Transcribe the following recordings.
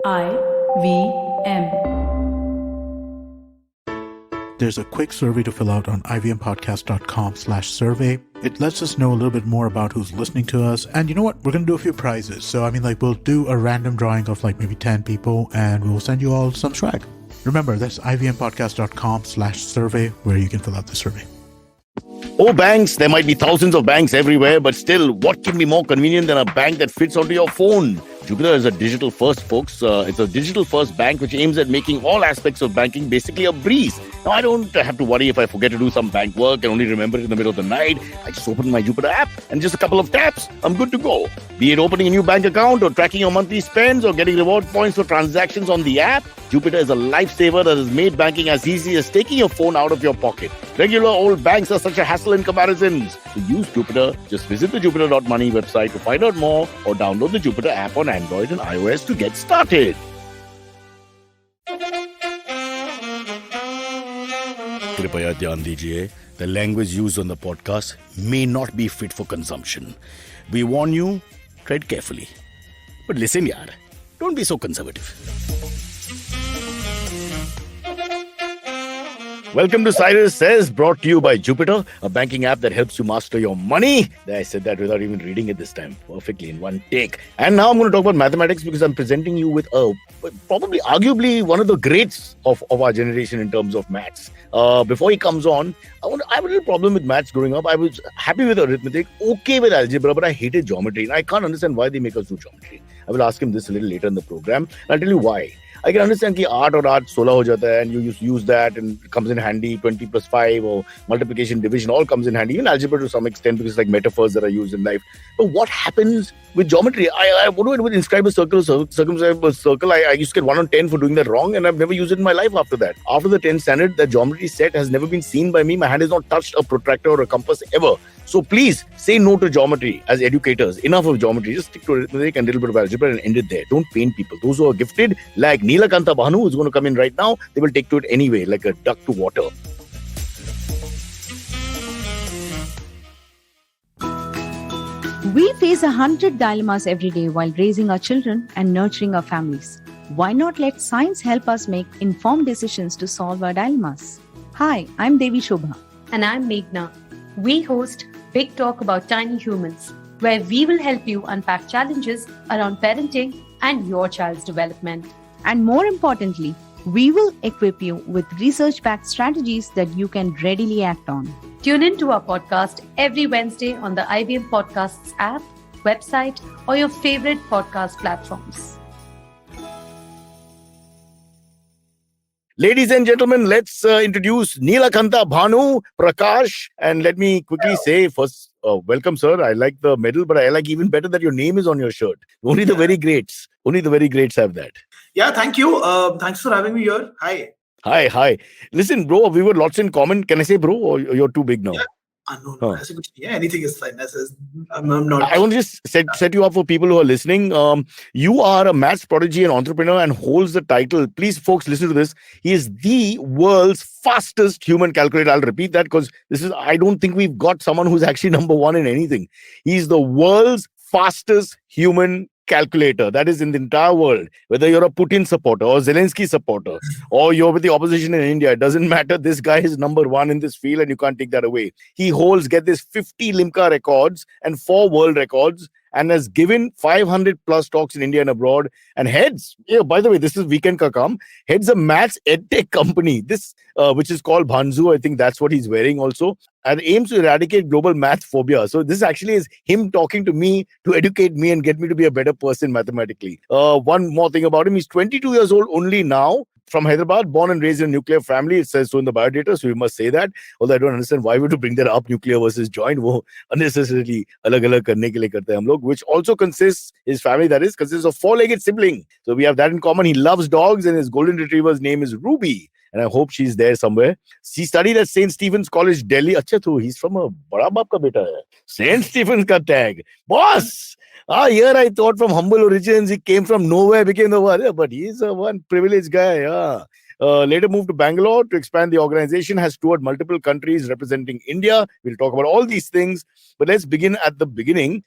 IVM. There's a quick survey to fill out on ivmpodcast.com/survey. It lets us know a little bit more about who's listening to us. And you know what? We're going to do a few prizes. So, we'll do a random drawing of maybe 10 people and we'll send you all some swag. Remember, that's ivmpodcast.com/survey where you can fill out the survey. Oh, banks. There might be thousands of banks everywhere, but still, what can be more convenient than a bank that fits onto your phone? Jupiter is a digital first, folks. It's a digital first bank which aims at making all aspects of banking basically a breeze. Now, I don't have to worry if I forget to do some bank work and only remember it in the middle of the night. I just open my Jupiter app and just a couple of taps, I'm good to go. Be it opening a new bank account or tracking your monthly spends or getting reward points for transactions on the app, Jupiter is a lifesaver that has made banking as easy as taking your phone out of your pocket. Regular old banks are such a hassle in comparisons. To use Jupiter, just visit the Jupiter.money website to find out more or download the Jupiter app on Android and iOS to get started. Kripaya dhyan dijiye, the language used on the podcast may not be fit for consumption. We warn you, tread carefully. But listen yaar, don't be so conservative. Welcome to Cyrus Says, brought to you by Jupiter, a banking app that helps you master your money. I said that without even reading it this time, perfectly in one take. And now I'm going to talk about mathematics because I'm presenting you with probably, arguably, one of the greats of our generation in terms of maths. Before he comes on, I have a little problem with maths growing up. I was happy with arithmetic, okay with algebra, but I hated geometry. And I can't understand why they make us do geometry. I will ask him this a little later in the program. And I'll tell you why. I can understand that art or art 16 ho jata hai and you use that and it comes in handy. 20 plus 5 or multiplication, division all comes in handy. Even algebra to some extent because it's like metaphors that are used in life. But what happens with geometry? What do I do with inscribe a circle, circumscribe a circle? I used to get 1 on 10 for doing that wrong and I've never used it in my life after that. After the 10th standard, the geometry set has never been seen by me. My hand has not touched a protractor or a compass ever. So please say no to geometry as educators. Enough of geometry. Just stick to arithmetic and a little bit of algebra and end it there. Don't pain people. Those who are gifted, like Neelakantha Bhanu, who's going to come in right now, they will take to it anyway, like a duck to water. We face 100 dilemmas every day while raising our children and nurturing our families. Why not let science help us make informed decisions to solve our dilemmas? Hi, I'm Devi Shobha. And I'm Meghna. We host Big Talk About Tiny Humans, where we will help you unpack challenges around parenting and your child's development. And more importantly, we will equip you with research-backed strategies that you can readily act on. Tune in to our podcast every Wednesday on the IVM Podcasts app, website, or your favorite podcast platforms. Ladies and gentlemen, let's introduce Neelakantha Bhanu Prakash. And let me quickly say first, welcome, sir. I like the medal, but I like even better that your name is on your shirt. Only the very greats have that. Yeah, thank you. Thanks for having me here. Hi. Hi. Listen, bro, we were lots in common. Can I say bro or you're too big now? Yeah. No. Yeah, anything is fine. I'm not. I want to just set you up for people who are listening. You are a maths prodigy and entrepreneur and holds the title. Please, folks, listen to this. He is the world's fastest human calculator. I'll repeat that because I don't think we've got someone who's actually number one in anything. He's the world's fastest human calculator that is in the entire world. Whether you're a Putin supporter or Zelensky supporter or you're with the opposition in India, it doesn't matter. This guy is number one in this field and you can't take that away. He holds, get this, 50 Limca records and 4 world records and has given 500 plus talks in India and abroad and heads, by the way, this is Weekend Ka Kaam, heads a maths edtech company, which is called Bhanzu. I think that's what he's wearing also, and aims to eradicate global math phobia. So this actually is him talking to me to educate me and get me to be a better person mathematically. One more thing about him, he's 22 years old only now. From Hyderabad, born and raised in a nuclear family. It says so in the biodata, so we must say that. Although I don't understand why we have to bring that up, nuclear versus joint. वो unnecessarily अलग-अलग करने के लिए करते हैं हम लोग, which also consists of 4-legged sibling. So we have that in common. He loves dogs and his golden retriever's name is Ruby. And I hope she's there somewhere. He studied at St. Stephen's College, Delhi. अच्छा तो he's from a बड़ा बाप का बेटा है. St. Stephen's का tag. Boss! Here I thought from humble origins, he came from nowhere, became the one. But he's a one privileged guy. Yeah. Later moved to Bangalore to expand the organization, has toured multiple countries representing India. We'll talk about all these things. But let's begin at the beginning.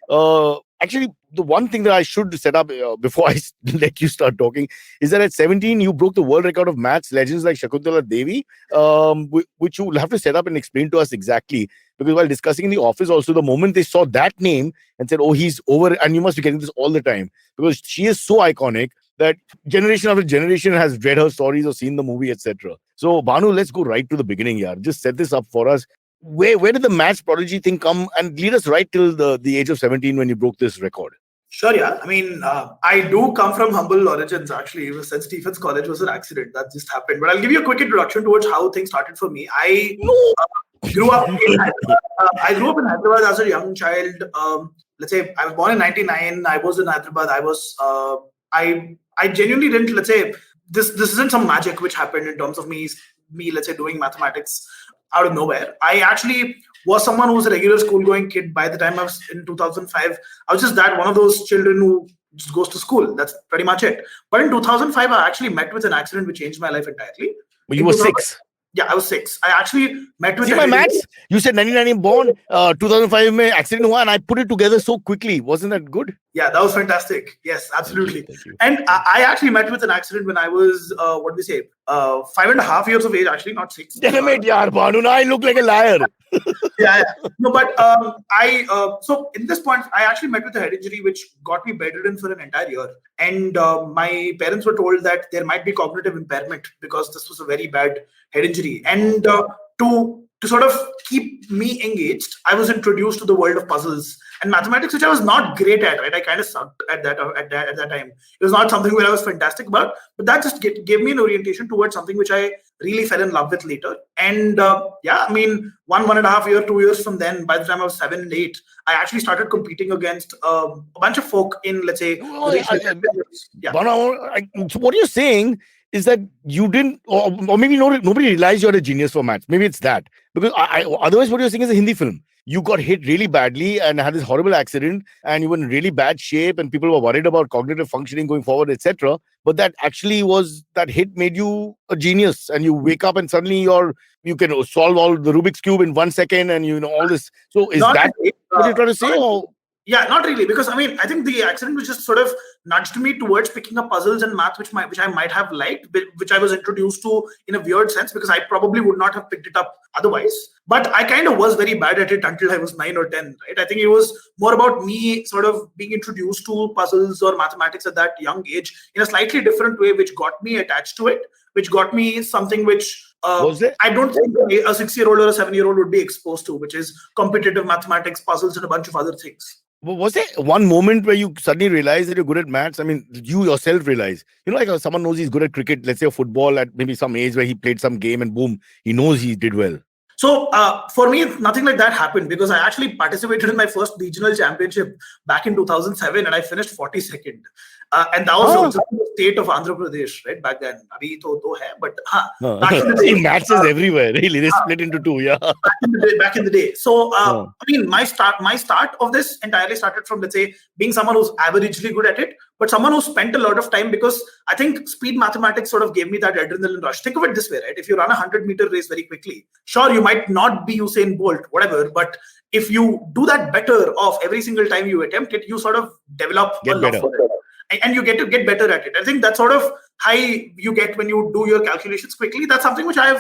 Actually, the one thing that I should set up before I let you start talking is that at 17, you broke the world record of maths legends like Shakuntala Devi, which you will have to set up and explain to us exactly. Because while discussing in the office, also, the moment they saw that name and said, oh, he's over, and you must be getting this all the time, because she is so iconic that generation after generation has read her stories or seen the movie, etc. So, Bhanu, let's go right to the beginning here. Just set this up for us. Where did the maths prodigy thing come, and lead us right till the age of 17 when you broke this record? Sure, yeah. I mean, I do come from humble origins, actually. St. Stephen's College was an accident that just happened. But I'll give you a quick introduction towards how things started for me. I grew up in Hyderabad. I grew up in Hyderabad as a young child. Let's say I was born in 99. I was in Hyderabad. I genuinely didn't, let's say, this isn't some magic which happened in terms of me, let's say, doing mathematics out of nowhere. I actually was someone who was a regular school-going kid by the time I was in 2005. I was just one of those children who just goes to school. That's pretty much it. But in 2005, I actually met with an accident which changed my life entirely. But you were 6. Yeah, I was 6. I actually met with... See my maths? You said 99 born, 2005 mein accident hua, and I put it together so quickly. Wasn't that good? Yeah, that was fantastic. Yes, absolutely. Thank you. And I actually met with an accident when I was, 5.5 years of age, actually, not 6. Damn it, yaar, Bhanu, I look like a liar. Yeah. No, but so in this point, I actually met with a head injury which got me bedridden for an entire year. And my parents were told that there might be cognitive impairment because this was a very bad head injury. And to sort of keep me engaged, I was introduced to the world of puzzles and mathematics, which I was not great at, right? I kind of sucked at that time. It was not something where I was fantastic about, but that just gave me an orientation towards something which I really fell in love with later. And I mean, 1.5 years, 2 years from then, by the time I was 7 and 8, I actually started competing against a bunch of folk in, let's say, So what you're saying is that you didn't, or maybe nobody realized you're a genius for maths. Maybe it's that. Because otherwise what you're saying is a Hindi film. You got hit really badly and had this horrible accident, and you were in really bad shape, and people were worried about cognitive functioning going forward, etc. But that actually was, that hit made you a genius, and you wake up and suddenly you can solve all the Rubik's Cube in 1 second, and you know all this. So is that what you're trying to say? Or? Yeah, not really, because I mean, I think the accident was just sort of nudged me towards picking up puzzles and math, which I might have liked, which I was introduced to in a weird sense, because I probably would not have picked it up otherwise. But I kind of was very bad at it until I was 9 or 10, right? I think it was more about me sort of being introduced to puzzles or mathematics at that young age in a slightly different way, which got me attached to it, which got me something which I don't think a 6-year-old or a 7-year-old would be exposed to, which is competitive mathematics, puzzles, and a bunch of other things. Was there one moment where you suddenly realized that you're good at maths? I mean, you yourself realize, like someone knows he's good at cricket, let's say, or football at maybe some age where he played some game and boom, he knows he did well. So for me, nothing like that happened, because I actually participated in my first regional championship back in 2007 and I finished 42nd. And that was also the state of Andhra Pradesh, right? Back then. Abhi to hai, but back in the day. Maths is everywhere, really. They split into two, yeah. Back in the day. So, I mean, my start of this entirely started from, let's say, being someone who's averagely good at it, but someone who spent a lot of time, because I think speed mathematics sort of gave me that adrenaline rush. Think of it this way, right? If you run a 100-meter race very quickly, sure, you might not be Usain Bolt, whatever, but if you do that better off every single time you attempt it, you sort of develop a love for it. And you get to get better at it. I think that's sort of high you get when you do your calculations quickly. That's something which I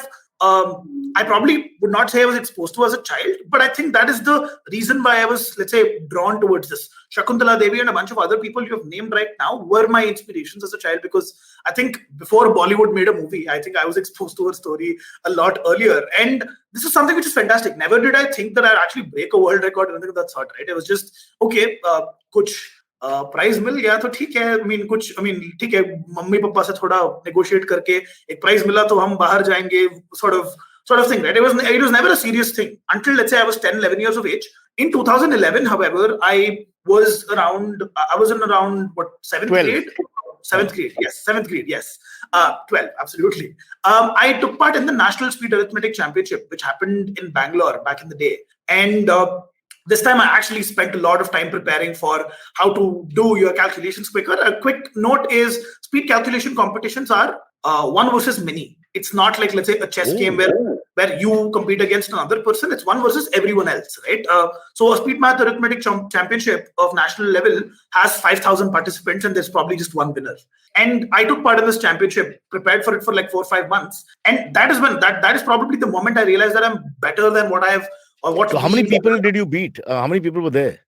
probably would not say I was exposed to as a child, but I think that is the reason why I was, let's say, drawn towards this. Shakuntala Devi and a bunch of other people you have named right now were my inspirations as a child, because I think before Bollywood made a movie, I think I was exposed to her story a lot earlier. And this is something which is fantastic. Never did I think that I'd actually break a world record or anything of that sort, right? It was just, okay, कुछ prize मिल गया तो ठीक है, ठीक है, mummy papa से थोड़ा negotiate करके एक प्राइज मिला तो हम बाहर जाएंगे, sort of thing, right? It was never a serious thing until, let's say, I was 10, 11 years of age. In 2011, however, I was in around what, 7th 12. grade? 7th grade, yes. 12, absolutely. I took part in the National Speed Arithmetic Championship, which happened in Bangalore back in the day. And this time I actually spent a lot of time preparing for how to do your calculations quicker. A quick note is speed calculation competitions are 1 versus many. It's not like, let's say, a chess game where you compete against another person. It's one versus everyone else, right? So a speed math arithmetic championship of national level has 5,000 participants, and there's probably just one winner. And I took part in this championship, prepared for it for like 4 or 5 months, and that is when that is probably the moment I realized that I'm better than what I have. So how many people did you beat? How many people were there?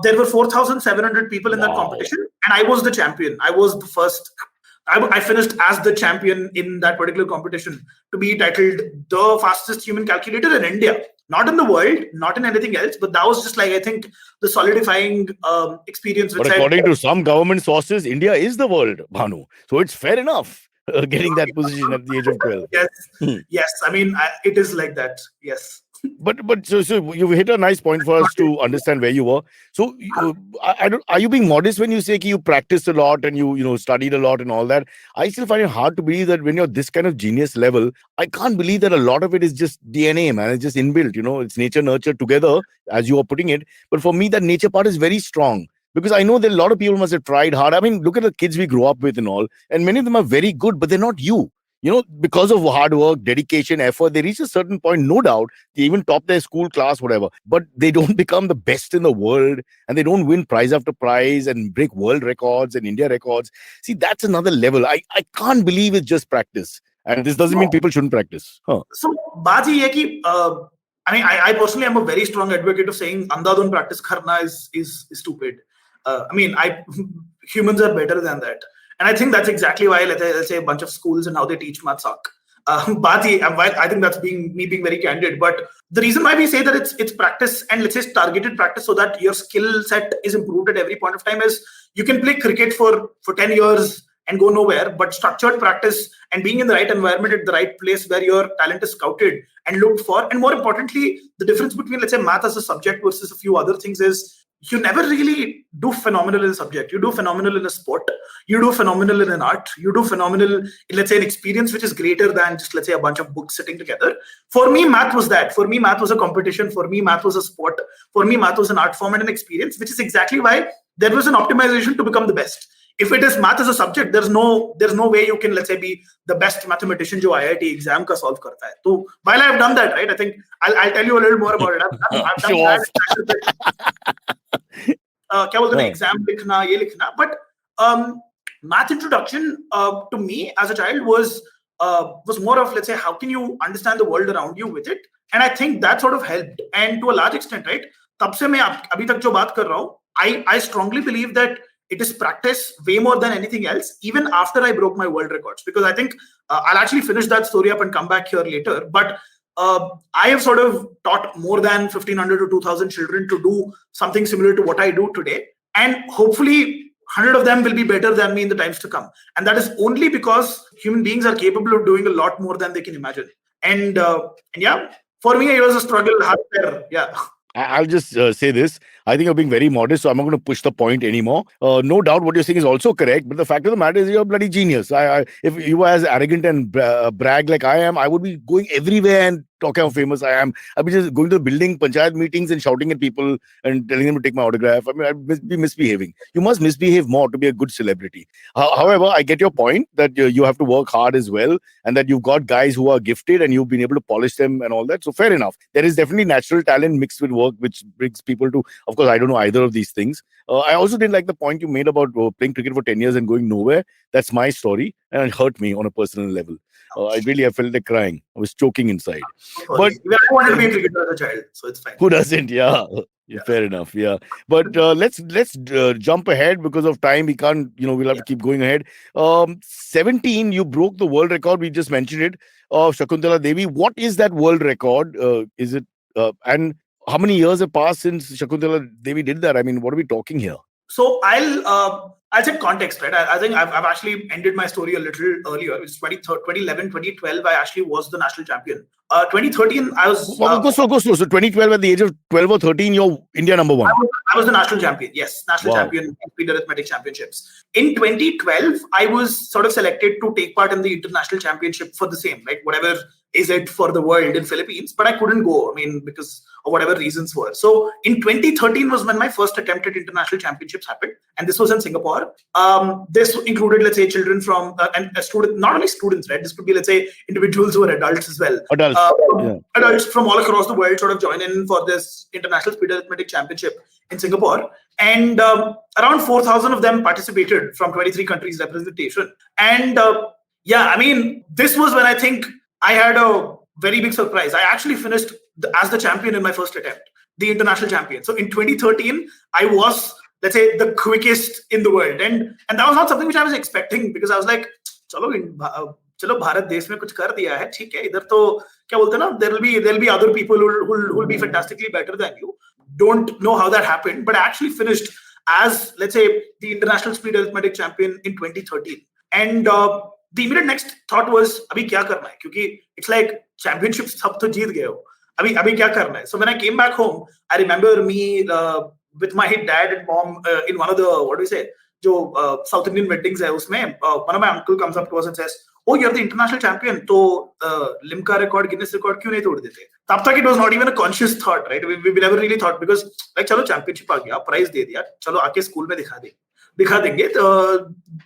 There were 4,700 people in that competition, and I was the champion. I was the first. I finished as the champion in that particular competition to be titled the fastest human calculator in India. Not in the world, not in anything else, but that was just like, I think, the solidifying experience. But according to some government sources, India is the world, Bhanu. So it's fair enough getting that position at the age of 12. Yes. I mean, it is like that. Yes. But so you hit a nice point for us to understand where you were. So are you being modest when you say you practiced a lot and you studied a lot and all that? I still find it hard to believe that when you're this kind of genius level, I can't believe that a lot of it is just DNA, man. It's just inbuilt, it's nature nurture together, as you are putting it. But for me, that nature part is very strong. Because I know that a lot of people must have tried hard. I mean, look at the kids we grew up with and all. And many of them are very good, but they're not you. Because of hard work, dedication, effort, they reach a certain point, no doubt. They even top their school class, whatever. But they don't become the best in the world, and they don't win prize after prize and break world records and India records. See, that's another level. I can't believe it's just practice. And this doesn't mean people shouldn't practice. So, Baji, I personally am a very strong advocate of saying andhadhun practice karna is stupid. Humans are better than that. And I think that's exactly why, let's say, a bunch of schools and how they teach math suck. I think that's me being very candid. But the reason why we say that it's practice and, let's say, targeted practice so that your skill set is improved at every point of time is you can play cricket for 10 years and go nowhere, but structured practice and being in the right environment at the right place where your talent is scouted and looked for. And more importantly, the difference between, let's say, math as a subject versus a few other things is you never really do phenomenal in a subject. You do phenomenal in a sport. You do phenomenal in an art. You do phenomenal in, let's say, an experience which is greater than just, let's say, a bunch of books sitting together. For me, math was that. For me, math was a competition. For me, math was a sport. For me, math was an art form and an experience, which is exactly why there was an optimization to become the best. If it is math as a subject, there's no way you can, let's say, be the best mathematician jo IIT exam ka solve karta hai. So while I've done that, right, I think I'll tell you a little more about it. I've done that. Exam likhna, ye likhna. But math introduction to me as a child was more of, let's say, how can you understand the world around you with it? And I think that sort of helped. And to a large extent, right, tab se main abhi tak jo baat kar raha hu, I strongly believe that it is practice way more than anything else, even after I broke my world records. Because I think I'll actually finish that story up and come back here later. But I have sort of taught more than 1,500 to 2,000 children to do something similar to what I do today. And hopefully 100 of them will be better than me in the times to come. And that is only because human beings are capable of doing a lot more than they can imagine. And yeah, for me, it was a struggle. Yeah. I'll just say this. I think you're being very modest, so I'm not going to push the point anymore. No doubt what you're saying is also correct, but the fact of the matter is you're a bloody genius. If you were as arrogant and brag like I am, I would be going everywhere and talking how famous I am. I'd be just going to the building, panchayat meetings and shouting at people and telling them to take my autograph. I mean, I'd be misbehaving. You must misbehave more to be a good celebrity. However, I get your point that you have to work hard as well, and that you've got guys who are gifted and you've been able to polish them and all that. So fair enough. There is definitely natural talent mixed with work, which brings people to, of course, I don't know either of these things. I also didn't like the point you made about playing cricket for 10 years and going nowhere. That's my story, and it hurt me on a personal level. I felt like crying. I was choking inside. But I wanted to be a cricketer as a child, so it's fine. Who doesn't? Yeah. Fair enough. Yeah. But let's jump ahead because of time. We can't, we'll have to keep going ahead. 17, you broke the world record. We just mentioned it. Shakuntala Devi. What is that world record? Is it, and how many years have passed since Shakuntala Devi did that? I mean, what are we talking here? So I'll set context, right? I think I've actually ended my story a little earlier. It was 2011, 2012, I actually was the national champion. 2013, I was... Go slow. So 2012, at the age of 12 or 13, you're India number one. I was the national champion, yes. National champion in Speed Arithmetic Championships. In 2012, I was sort of selected to take part in the international championship for the same, like whatever is it for the world in Philippines, but I couldn't go. I mean, because of whatever reasons were. So in 2013 was when my first attempt at international championships happened, and this was in Singapore. This included, let's say, children from and a student, not only students, right? This could be, let's say, individuals who are adults as well. Adults from all across the world sort of join in for this international speed arithmetic championship in Singapore, and around 4,000 of them participated from 23 countries representation. And yeah, I mean, this was when I think I had a very big surprise. I actually finished as the champion in my first attempt, the international champion. So in 2013, I was, let's say, the quickest in the world, and that was not something which I was expecting, because I was like, चलो भारत देश में कुछ कर दिया है, ठीक है, इधर तो क्या बोलते हैं ना, there'll be other people who will be fantastically better than you. Don't know how that happened, but I actually finished as, let's say, the international speed arithmetic champion in 2013. And the immediate next thought was, अभी क्या करना है? क्योंकि it's like championships सब तो जीत गए हो, अभी क्या करना है? So when I came back home, I remember me with my dad and mom in one of the, what do we say, जो South Indian weddings है उसमें, one of my uncle comes up to us and says, oh, you're the international champion, तो Limca record, Guinness record क्यों नहीं तोड़ देते? तब तक it was not even a conscious thought, right? We never really thought, because like चलो championship आ गया, prize दे दिया, चलो आके स्कूल में दिखा देंगे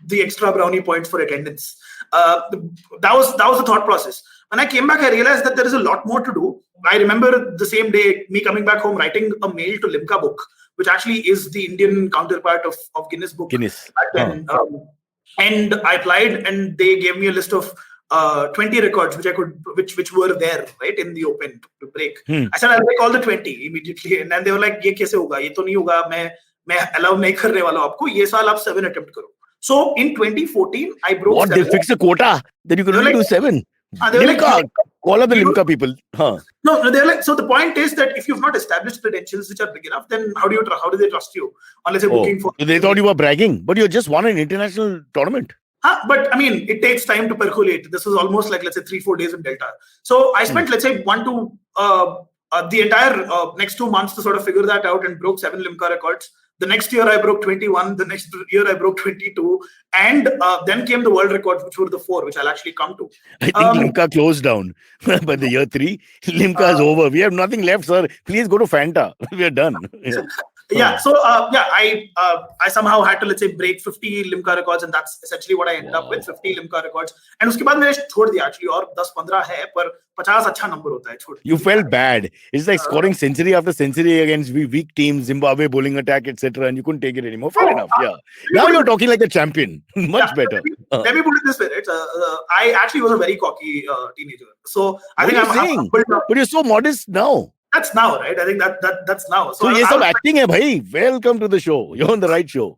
the extra brownie points for attendance. That was the thought process. When I came back, I realized that there is a lot more to do. I remember the same day, me coming back home, writing a mail to Limca Book, which actually is the Indian counterpart of Guinness Book. And I applied, and they gave me a list of 20 records which were there, right, in the open to break. I said, I'll break all the 20 immediately. And then they were like, ये कैसे होगा? ये तो नहीं होगा, मैं allow नहीं करने वाला आपको, ये साल आप 7 attempt करो. So in 2014, I broke. What, 7. They fixed a quota that you could only do 7? Limca, call up the Limca people. No, they're like, so the point is that if you've not established credentials which are big enough, then how do they trust you? Unless you're booking for. They thought you were bragging, but you just won an international tournament. But I mean, it takes time to percolate. This was almost like, let's say, 3-4 days in Delta. So I spent, let's say, the entire next 2 months to sort of figure that out, and broke 7 Limca records. The next year I broke 21. The next year I broke 22. And then came the world records, which were the 4, which I'll actually come to. I think Limca closed down. By the year 3, Limca is over. We have nothing left, sir. Please go to Fanta. We are done. I somehow had to, let's say, break 50 Limca records, and that's essentially what I ended up with, 50 Limca records. And उसके बाद मैंने छोड़ दिया actually, और 10-15 है, पर 50 अच्छा number होता है, छोड़. You felt bad. It's like scoring century after century against weak teams, Zimbabwe bowling attack, etc., and you couldn't take it anymore. Fair enough. Yeah. Now you're talking like a champion. Much better. Let me put it this way, right? I actually was a very cocky teenager. So I think I'm but you're so modest now. That's now, right? I think that's now. So ये सब acting है भाई. Welcome to the show. You're on the right show.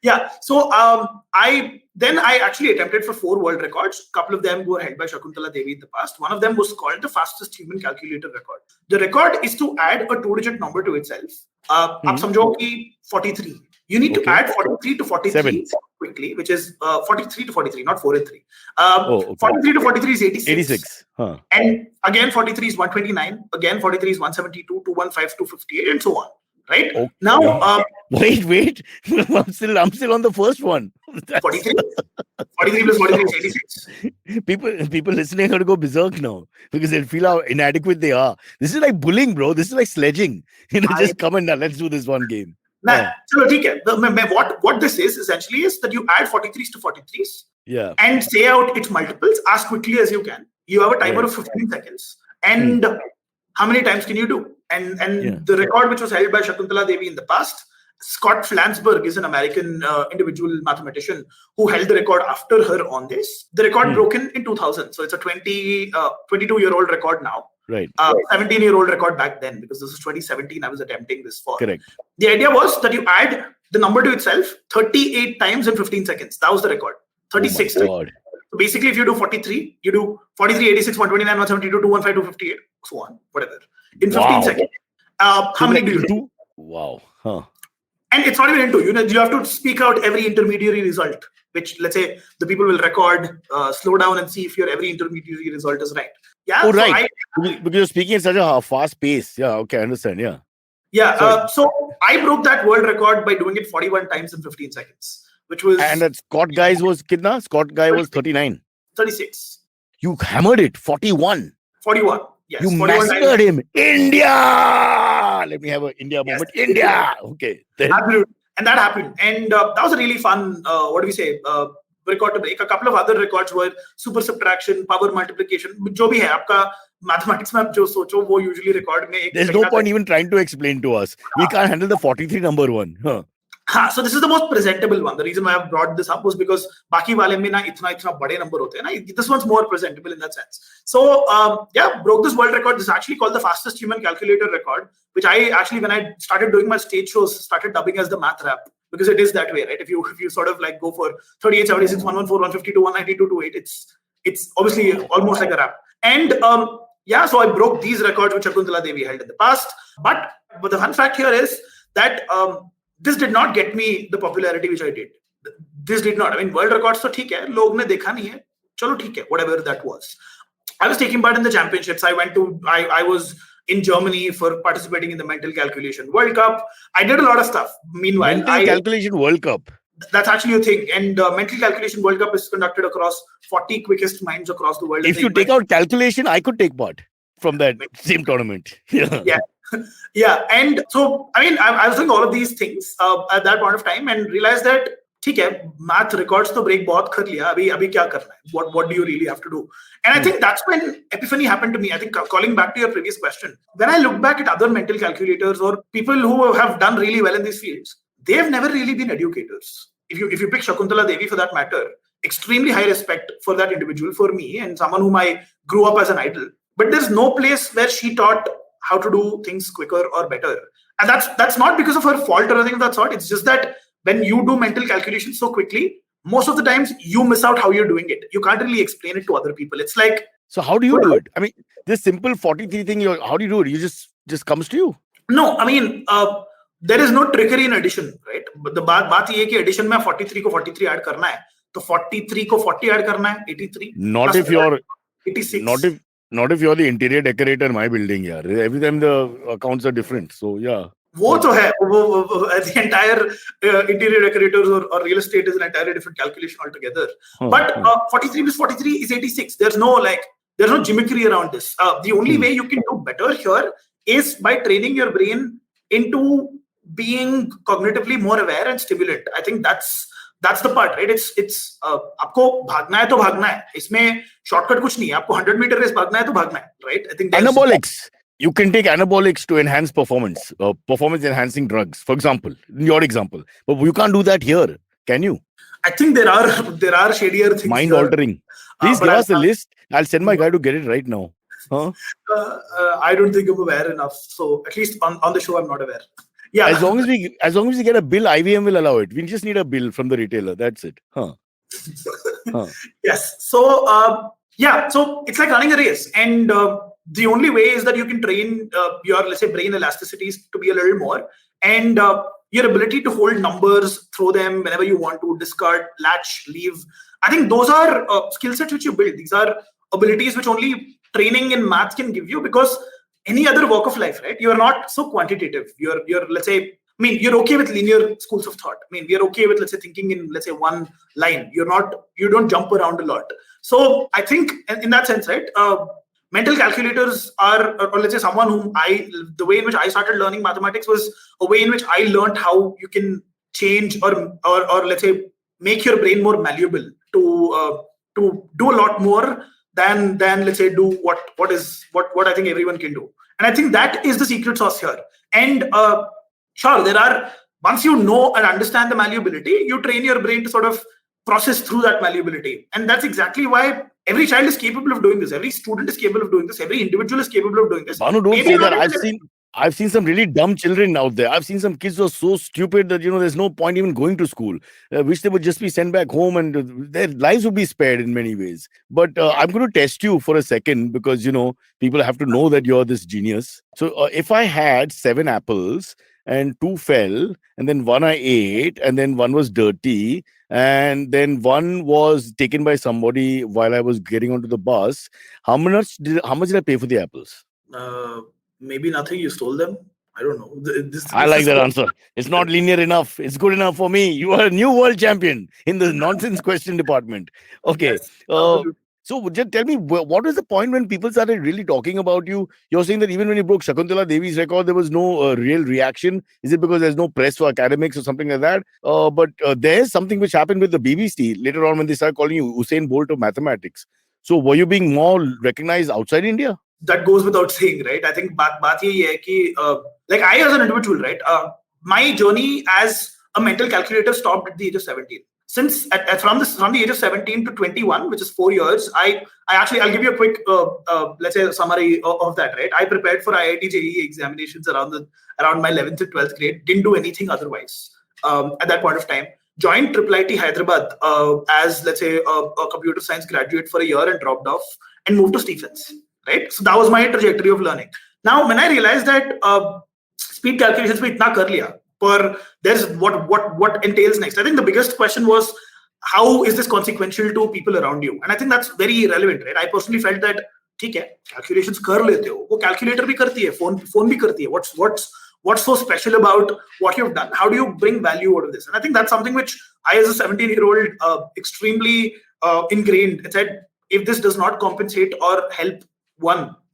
Yeah. So I actually attempted for 4 world records. A couple of them were held by Shakuntala Devi in the past. One of them was called the fastest human calculator record. The record is to add a 2-digit number to itself. आप समझो कि 43. You need to add 43 to 43 quickly, which is 43 to 43, not 4 and 3. 43 to 43 is 86. And again, 43 is 129. Again, 43 is 172, 215, 258, and so on. Right? Okay. Now, wait. I'm still on the first one. 43 plus 43 is 86. People listening are going to go berserk now, because they'll feel how inadequate they are. This is like bullying, bro. This is like sledging. Just come and let's do this one game. What this is essentially is that you add 43s to 43s, and say out its multiples as quickly as you can. You have a timer of 15 seconds, and how many times can you do? And the record, which was held by Shakuntala Devi in the past, Scott Flansburgh is an American individual mathematician who held the record after her on this. The record broken in 2000, so it's a 22-year-old record now. Right. 17-year-old record back then, because this is 2017 I was attempting this for. Correct. The idea was that you add the number to itself 38 times in 15 seconds. That was the record. 36 times. So basically, if you do 43, you do 43, 86, 129, 172, 215, 258, so on, whatever. In 15 seconds. How many do you do? Wow. And it's not even into, you have to speak out every intermediary result, which, let's say, the people will record, slow down and see if your every intermediary result is right. Yeah. Oh, right. Because you're speaking at such a fast pace. Yeah. Okay. I understand. Yeah. Yeah. So I broke that world record by doing it 41 times in 15 seconds, which was. And that Scott guy was kitna? Scott guy was 39. 36. You hammered it. 41. 41. Yes. You 41 massacred times. him. India. Let me have an India Yes. moment. India. Okay. Then Absolutely. And that happened. And that was a really fun, what do we say, record to break. A couple of other records were super subtraction, power multiplication. जो भी है आपका mathematics में आप जो सोचो वो usually record में एक there's no point even trying to explain to us. We can't handle the 43 number one. Huh. So this is the most presentable one. The reason why I've brought this up was because बाकी वाले में ना इतना बड़े number होते हैं ना. This one's more presentable in that sense. So broke this world record. This is actually called the fastest human calculator record, which I actually, when I started doing my stage shows, started dubbing as the math rap, because it is that way, right? If you sort of like go for 38, 76, 114, 152, 192, 28, it's obviously almost like a rap. And so I broke these records which Shakuntala Devi held in the past. But the fun fact here is that this did not get me the popularity which I did. This did not. I mean, world records तो ठीक है, लोग ने देखा नहीं है, चलो ठीक है, whatever that was. I was taking part in the championships. I was in Germany for participating in the mental calculation World Cup. I did a lot of stuff. Meanwhile, Mental calculation World Cup. That's actually a thing. And mental calculation World Cup is conducted across 40 quickest minds across the world. If you take out calculation, I could take part from that same tournament. Yeah. Yeah. And so, I mean, I was doing all of these things at that point of time and realized that, ठीक है, math records to break बहुत कर लिया, अभी क्या करना है? What do you really have to do? And I think that's when epiphany happened to me. I think calling back to your previous question, when I look back at other mental calculators or people who have done really well in these fields, they've never really been educators. If you pick Shakuntala Devi for that matter, extremely high respect for that individual, for me, and someone whom I grew up as an idol. But there's no place where she taught how to do things quicker or better. And that's not because of her fault or anything of that sort. It's just that when you do mental calculations so quickly, most of the times you miss out how you're doing it. You can't really explain it to other people. It's like, so how do you do it? I mean, this simple 43 thing, how do you do it? You just comes to you? No, I mean, there is no trickery in addition, right? But the बात ये है कि addition में 43 को 43 add करना है, तो 43 को 40 add करना है, 83. Not if you're 86. Not if you're the interior decorator in my building, yeah. Every time the accounts are different. So yeah. वो तो है, the entire interior decorators or real estate is an entirely different calculation altogether. But 43 plus 43 is 86. There's no gimmickry around this. The only way you can do better here is by training your brain into being cognitively more aware and stimulant. I think that's the part, right? It's आपको भागना है तो भागना है. इसमें shortcut कुछ नहीं है. आपको 100 meter race भागना है तो भागना है, right? I think anabolics. You can take anabolics to enhance performance, performance enhancing drugs, for example, in your example. But you can't do that here, can you? I think there are shadier things. Mind altering. Please give us a list. I'll send my guy to get it right now. Huh? I don't think I'm aware enough. So at least on the show, I'm not aware. Yeah. As long as we get a bill, IVM will allow it. We just need a bill from the retailer. That's it. Huh. Yes. So so it's like running a race, and the only way is that you can train your, let's say, brain elasticities to be a little more, and your ability to hold numbers, throw them whenever you want to, discard, latch, leave. I think those are skill sets which you build. These are abilities which only training in math can give you, because any other walk of life, right? You're not so quantitative. You're let's say, I mean, you're okay with linear schools of thought. I mean, we're okay with, let's say, thinking in, let's say, one line. You don't jump around a lot. So I think in that sense, right, mental calculators are, or let's say someone whom the way in which I started learning mathematics was a way in which I learned how you can change or let's say make your brain more malleable to do a lot more than let's say do what I think everyone can do. And I think that is the secret sauce here. And sure, once you know and understand the malleability, you train your brain to sort of process through that malleability. And that's exactly why every child is capable of doing this. Every student is capable of doing this. Every individual is capable of doing this. Bhanu, don't say that. I've seen some really dumb children out there. I've seen some kids who are so stupid that, there's no point even going to school. I wish they would just be sent back home and their lives would be spared in many ways. But I'm going to test you for a second because, people have to know that you're this genius. So if I had 7 apples and 2 fell, and then 1 I ate, and then 1 was dirty, and then 1 was taken by somebody while I was getting onto the bus, how much did I pay for the apples? Maybe nothing. You stole them. I don't know. I like that answer. It's not linear enough. It's good enough for me. You are a new world champion in the nonsense question department. Okay. Yes, So just tell me, what was the point when people started really talking about you? You're saying that even when you broke Shakuntala Devi's record, there was no real reaction. Is it because there's no press for academics or something like that? But there's something which happened with the BBC later on when they started calling you Usain Bolt of mathematics. So were you being more recognized outside India? That goes without saying, right? I think baat ye hai ki, like I as an individual, right? My journey as a mental calculator stopped at the age of 17. Since from the age of 17 to 21, which is 4 years, I'll give you a quick let's say summary of that, right? I prepared for IIT JEE examinations around my 11th and 12th grade. Didn't do anything otherwise at that point of time. Joined IIIT Hyderabad as, let's say, a computer science graduate for a year and dropped off and moved to Stephens, right? So that was my trajectory of learning. Now, when I realized that speed calculations mein itna kar liya, पर there's what entails next. I think the biggest question was, how is this consequential to people around you? And I think that's very relevant, right? I personally felt that, ठीक है, calculations कर लेते हो, वो calculator भी करती है, phone भी करती है. What's so special about what you've done? How do you bring value out of this? And I think that's something which I, as a 17-year-old, extremely ingrained. It said, if this does not compensate or help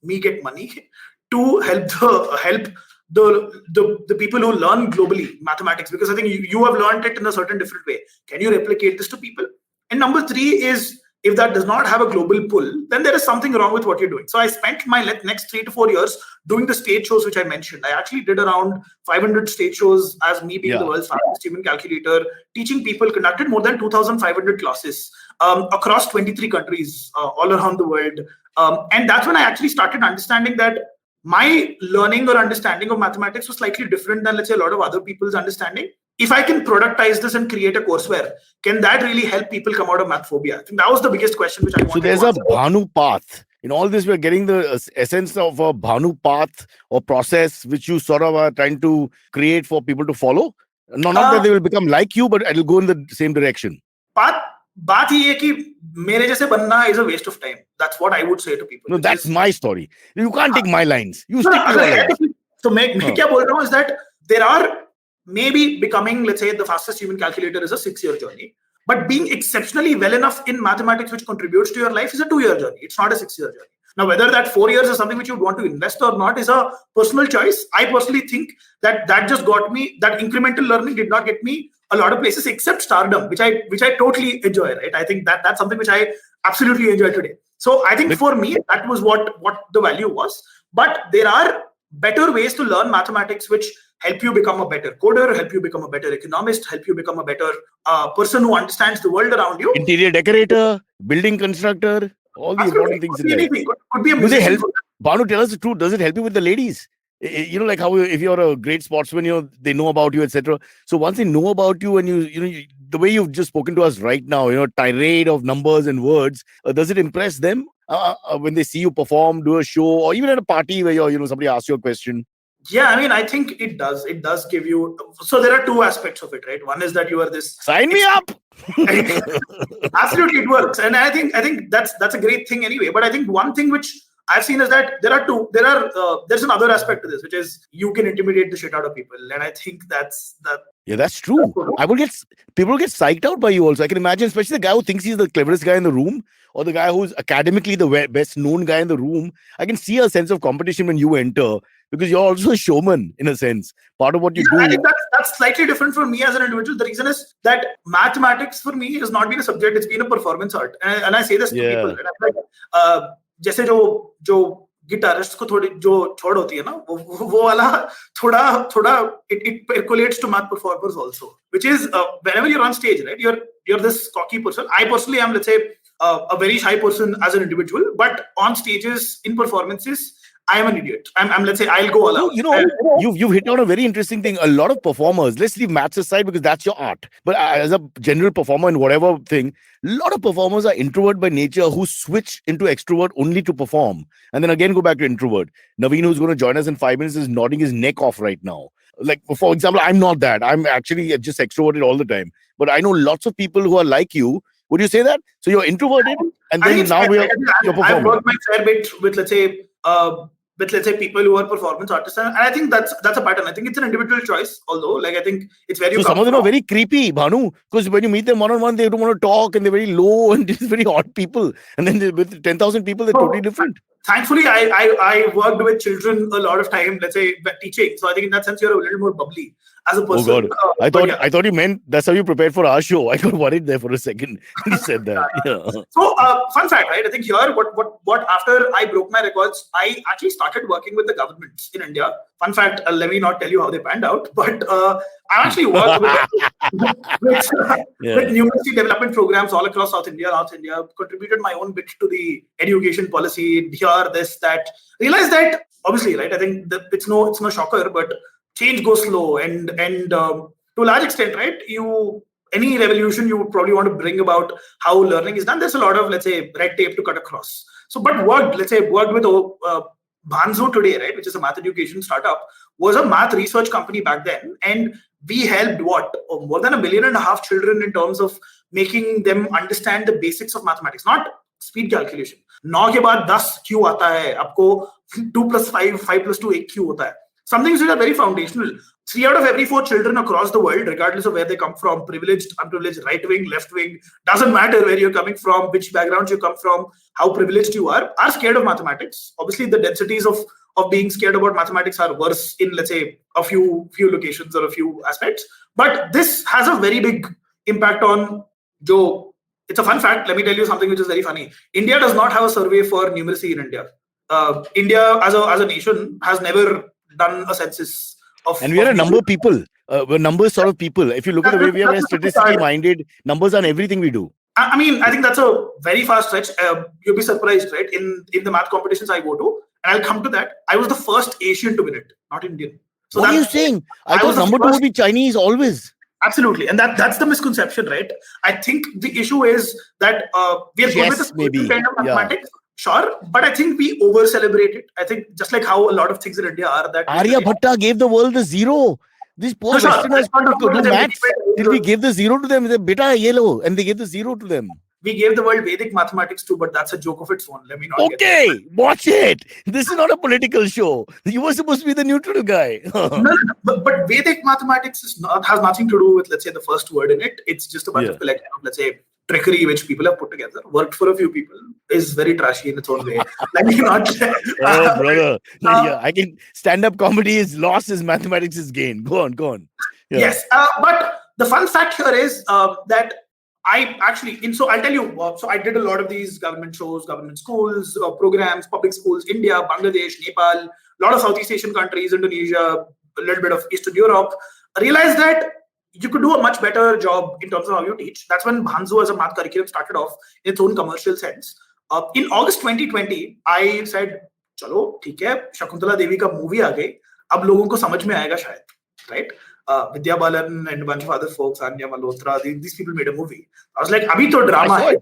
me get money, to help the people who learn globally mathematics, because I think you have learned it in a certain different way. Can you replicate this to people? And number 3 is, if that does not have a global pull, then there is something wrong with what you're doing. So I spent my next 3 to 4 years doing the stage shows which I mentioned. I actually did around 500 stage shows as me being the world's fastest human calculator, teaching people, conducted more than 2,500 classes across 23 countries all around the world. And that's when I actually started understanding that my learning or understanding of mathematics was slightly different than, let's say, a lot of other people's understanding. If I can productize this and create a courseware, can that really help people come out of math phobia? I think that was the biggest question which I wanted to answer. So there's a Bhanu path. In all this, we're getting the essence of a Bhanu path or process which you sort of are trying to create for people to follow. Not that they will become like you, but it'll go in the same direction. बात ही है कि मेरे जैसे बनना is a waste of time. That's what I would say to people. No, that's my story. You can't take my lines. You stick to your lines. So मैं क्या बोल रहा हूँ is that there are, maybe becoming, let's say, the fastest human calculator is a 6-year journey, but being exceptionally well enough in mathematics which contributes to your life is a 2-year journey. It's not a 6-year journey. Now, whether that 4 years is something which you want to invest or not is a personal choice. I personally think that just got me, that incremental learning did not get me a lot of places except stardom, which I totally enjoy, right? I think that's something which I absolutely enjoy today. So I think for me, that was what the value was. But there are better ways to learn mathematics which help you become a better coder, help you become a better economist, help you become a better person who understands the world around you. Interior decorator, building constructor, all the important things in life. Could be a do they help? Bhanu, tell us the truth. Does it help you with the ladies? You know, like how if you're a great sportsman, they know about you, etc. So once they know about you, and the way you've just spoken to us right now, tirade of numbers and words, does it impress them when they see you perform, do a show, or even at a party where somebody asks you a question? Yeah, I mean, I think it does. It does give you. So there are 2 aspects of it, right? One is that you are this. Sign me up. Absolutely, it works, and I think that's a great thing anyway. But I think one thing which I've seen is that there's another aspect to this, which is you can intimidate the shit out of people, and I think that's that. Yeah, that's true. People get psyched out by you also. I can imagine, especially the guy who thinks he's the cleverest guy in the room, or the guy who's academically the best known guy in the room. I can see a sense of competition when you enter, because you're also a showman in a sense. Part of what you do. I think that's slightly different for me as an individual. The reason is that mathematics for me has not been a subject; it's been a performance art, and I say this to people. Right? जैसे जो guitarist को थोड़ी जो छोड़ होती है ना, वो वाला थोड़ा it percolates to math performers also, which is whenever you're on stage, right, you're this cocky person. I personally am, let's say, a very shy person as an individual, but on stages, in performances, I am an idiot. I'm let's say, I'll go all out. You've hit on a very interesting thing. A lot of performers, let's leave maths aside because that's your art. But as a general performer in whatever thing, a lot of performers are introvert by nature who switch into extrovert only to perform. And then again, go back to introvert. Naveen, who's going to join us in 5 minutes, is nodding his neck off right now. Like, for example, I'm not that. I'm actually just extroverted all the time. But I know lots of people who are like you. Would you say that? So you're introverted, and then now you're performing. I've worked my fair bit with, let's say, with, let's say, people who are performance artists. And I think that's a pattern. I think it's an individual choice, although, like, I think it's where you So come some of them from. are very creepy, Bhanu, because when you meet them one-on-one, they don't want to talk and they're very low and just very odd people. And then with 10,000 people, they're totally different. Thankfully, I worked with children a lot of time, let's say, teaching. So I think in that sense, you're a little more bubbly as a person. Oh God. I thought you meant that's how you prepared for our show. I got worried there for a second when you said that. Yeah. So fun fact, right? I think here, what after I broke my records, I actually started working with the governments in India. Fun fact, let me not tell you how they panned out, but I actually worked with university development programs all across South India, North India, contributed my own bit to the education policy here, this, that. Realized that, obviously, right? I think that it's no shocker, but change goes slow, and to a large extent, right? Any revolution you would probably want to bring about how learning is done. There's a lot of, let's say, red tape to cut across. So, but worked with Bhanzu today, right, which is a math education startup, was a math research company back then, and we helped more than 1.5 million children in terms of making them understand the basics of mathematics, not speed calculation. 9 के बाद 10 क्यों आता है? आपको 2 + 5, 5 + 2 1 क्यों होता है? Some things which are very foundational. 3 out of every 4 children across the world, regardless of where they come from, privileged, unprivileged, right wing, left wing, doesn't matter where you're coming from, which background you come from, how privileged you are scared of mathematics. Obviously, the densities of being scared about mathematics are worse in, let's say, a few locations or a few aspects. But this has a very big impact on Joe. It's a fun fact. Let me tell you something which is very funny. India does not have a survey for numeracy in India. India as a nation has never done a census of. And we are a number people. We're numbers sort of people. If you look at the way we are statistically minded, numbers on everything we do. I mean, I think that's a very fast stretch. You'll be surprised, right? In the math competitions I go to, and I'll come to that. I was the first Asian to win it, not Indian. So what are you saying? I thought number 2 would be Chinese always. Absolutely, and that's the misconception, right? I think the issue is that we are good with a certain kind of mathematics, sure, but I think we over-celebrate it. I think just like how a lot of things in India are that Aryabhatta gave the world the zero. These poor Westerners could do maths till we gave the zero to them. They beta yellow, and they gave the zero to them. We gave the world Vedic mathematics too, but that's a joke of its own. Let me not. Okay, watch it. This is not a political show. You were supposed to be the neutral guy. No. But Vedic mathematics has nothing to do with, let's say, the first word in it. It's just a bunch of collection of, let's say, trickery which people have put together. Worked for a few people. Is very trashy in its own way. Let me not. Oh, brother. I can. Stand-up comedy is loss, is mathematics is gain. Go on. Yeah. Yes, but the fun fact here is that I actually, so I'll tell you, so I did a lot of these government shows, government schools, programs, public schools, India, Bangladesh, Nepal, a lot of Southeast Asian countries, Indonesia, a little bit of Eastern Europe. I realized that you could do a much better job in terms of how you teach. That's when Bhanzu as a math curriculum started off in its own commercial sense. In August 2020, I said, chalo, theek hai, Shakuntala Devi ka movie aa gayi, ab logon ko samajh mein aayega shayad, right? Vidya Balan and a bunch of other folks, Anya Malhotra, these people made a movie. I was like, abhi to drama hai.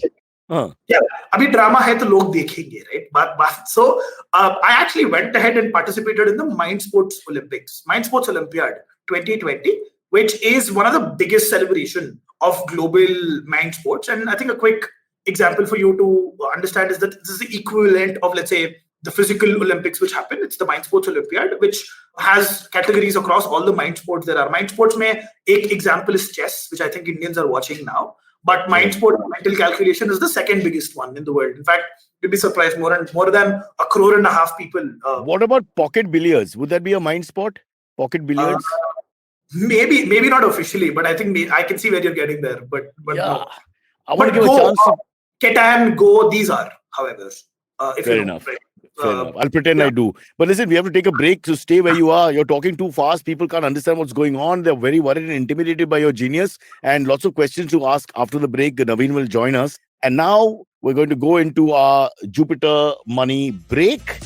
Yeah, abhi drama hai to log dekhenge, right? So I actually went ahead and participated in the Mind Sports Olympics, Mind Sports Olympiad 2020, which is one of the biggest celebration of global mind sports. And I think a quick example for you to understand is that this is the equivalent of, let's say, the physical Olympics which happen. It's the Mind Sports Olympiad, which has categories across all the mind sports there are. Mind sports mein ek example is chess, which I think Indians are watching now. But mind sport mental calculation is the second biggest one in the world. In fact, you'd be surprised, more than 1.5 crore people. What about pocket billiards? Would that be a mind sport? Pocket billiards? Maybe not officially, but I think I can see where you're getting there. But yeah, no. I want to give a chance. Catan, Go, these are, however. Fair enough. Right? Fair enough. I'll pretend I do. But listen, we have to take a break. So stay where you are. You're talking too fast. People can't understand what's going on. They're very worried and intimidated by your genius. And lots of questions to ask after the break. Naveen will join us. And now we're going to go into our Jupiter Money break.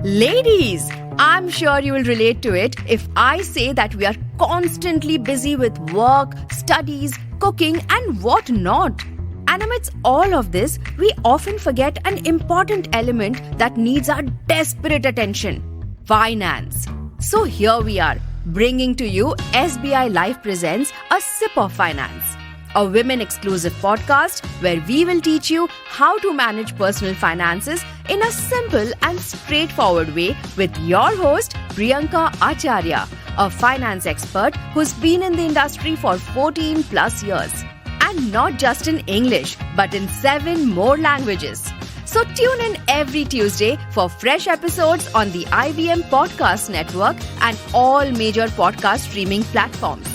Ladies, I'm sure you will relate to it if I say that we are constantly busy with work, studies, cooking, and what not. And amidst all of this, we often forget an important element that needs our desperate attention: finance. So here we are, bringing to you SBI Life presents A Sip of Finance. a women-exclusive podcast where we will teach you how to manage personal finances in a simple and straightforward way with your host, Priyanka Acharya, a finance expert who's been in the industry for 14 plus years. And not just in English, but in 7 more languages. So tune in every Tuesday for fresh episodes on the IVM Podcast Network and all major podcast streaming platforms.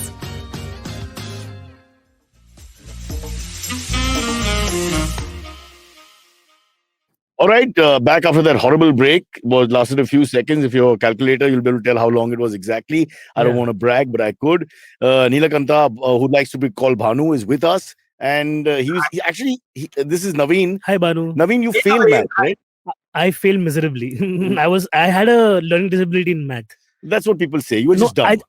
All right, back after that horrible break. Was lasted a few seconds. If you're a calculator, you'll be able to tell how long it was exactly. I don't want to brag, but I could. Neelakantha, who likes to be called Bhanu, is with us. And this is Naveen. Hi, Bhanu. Naveen, you failed math, right? I failed miserably. I had a learning disability in math. That's what people say. You were just dumb.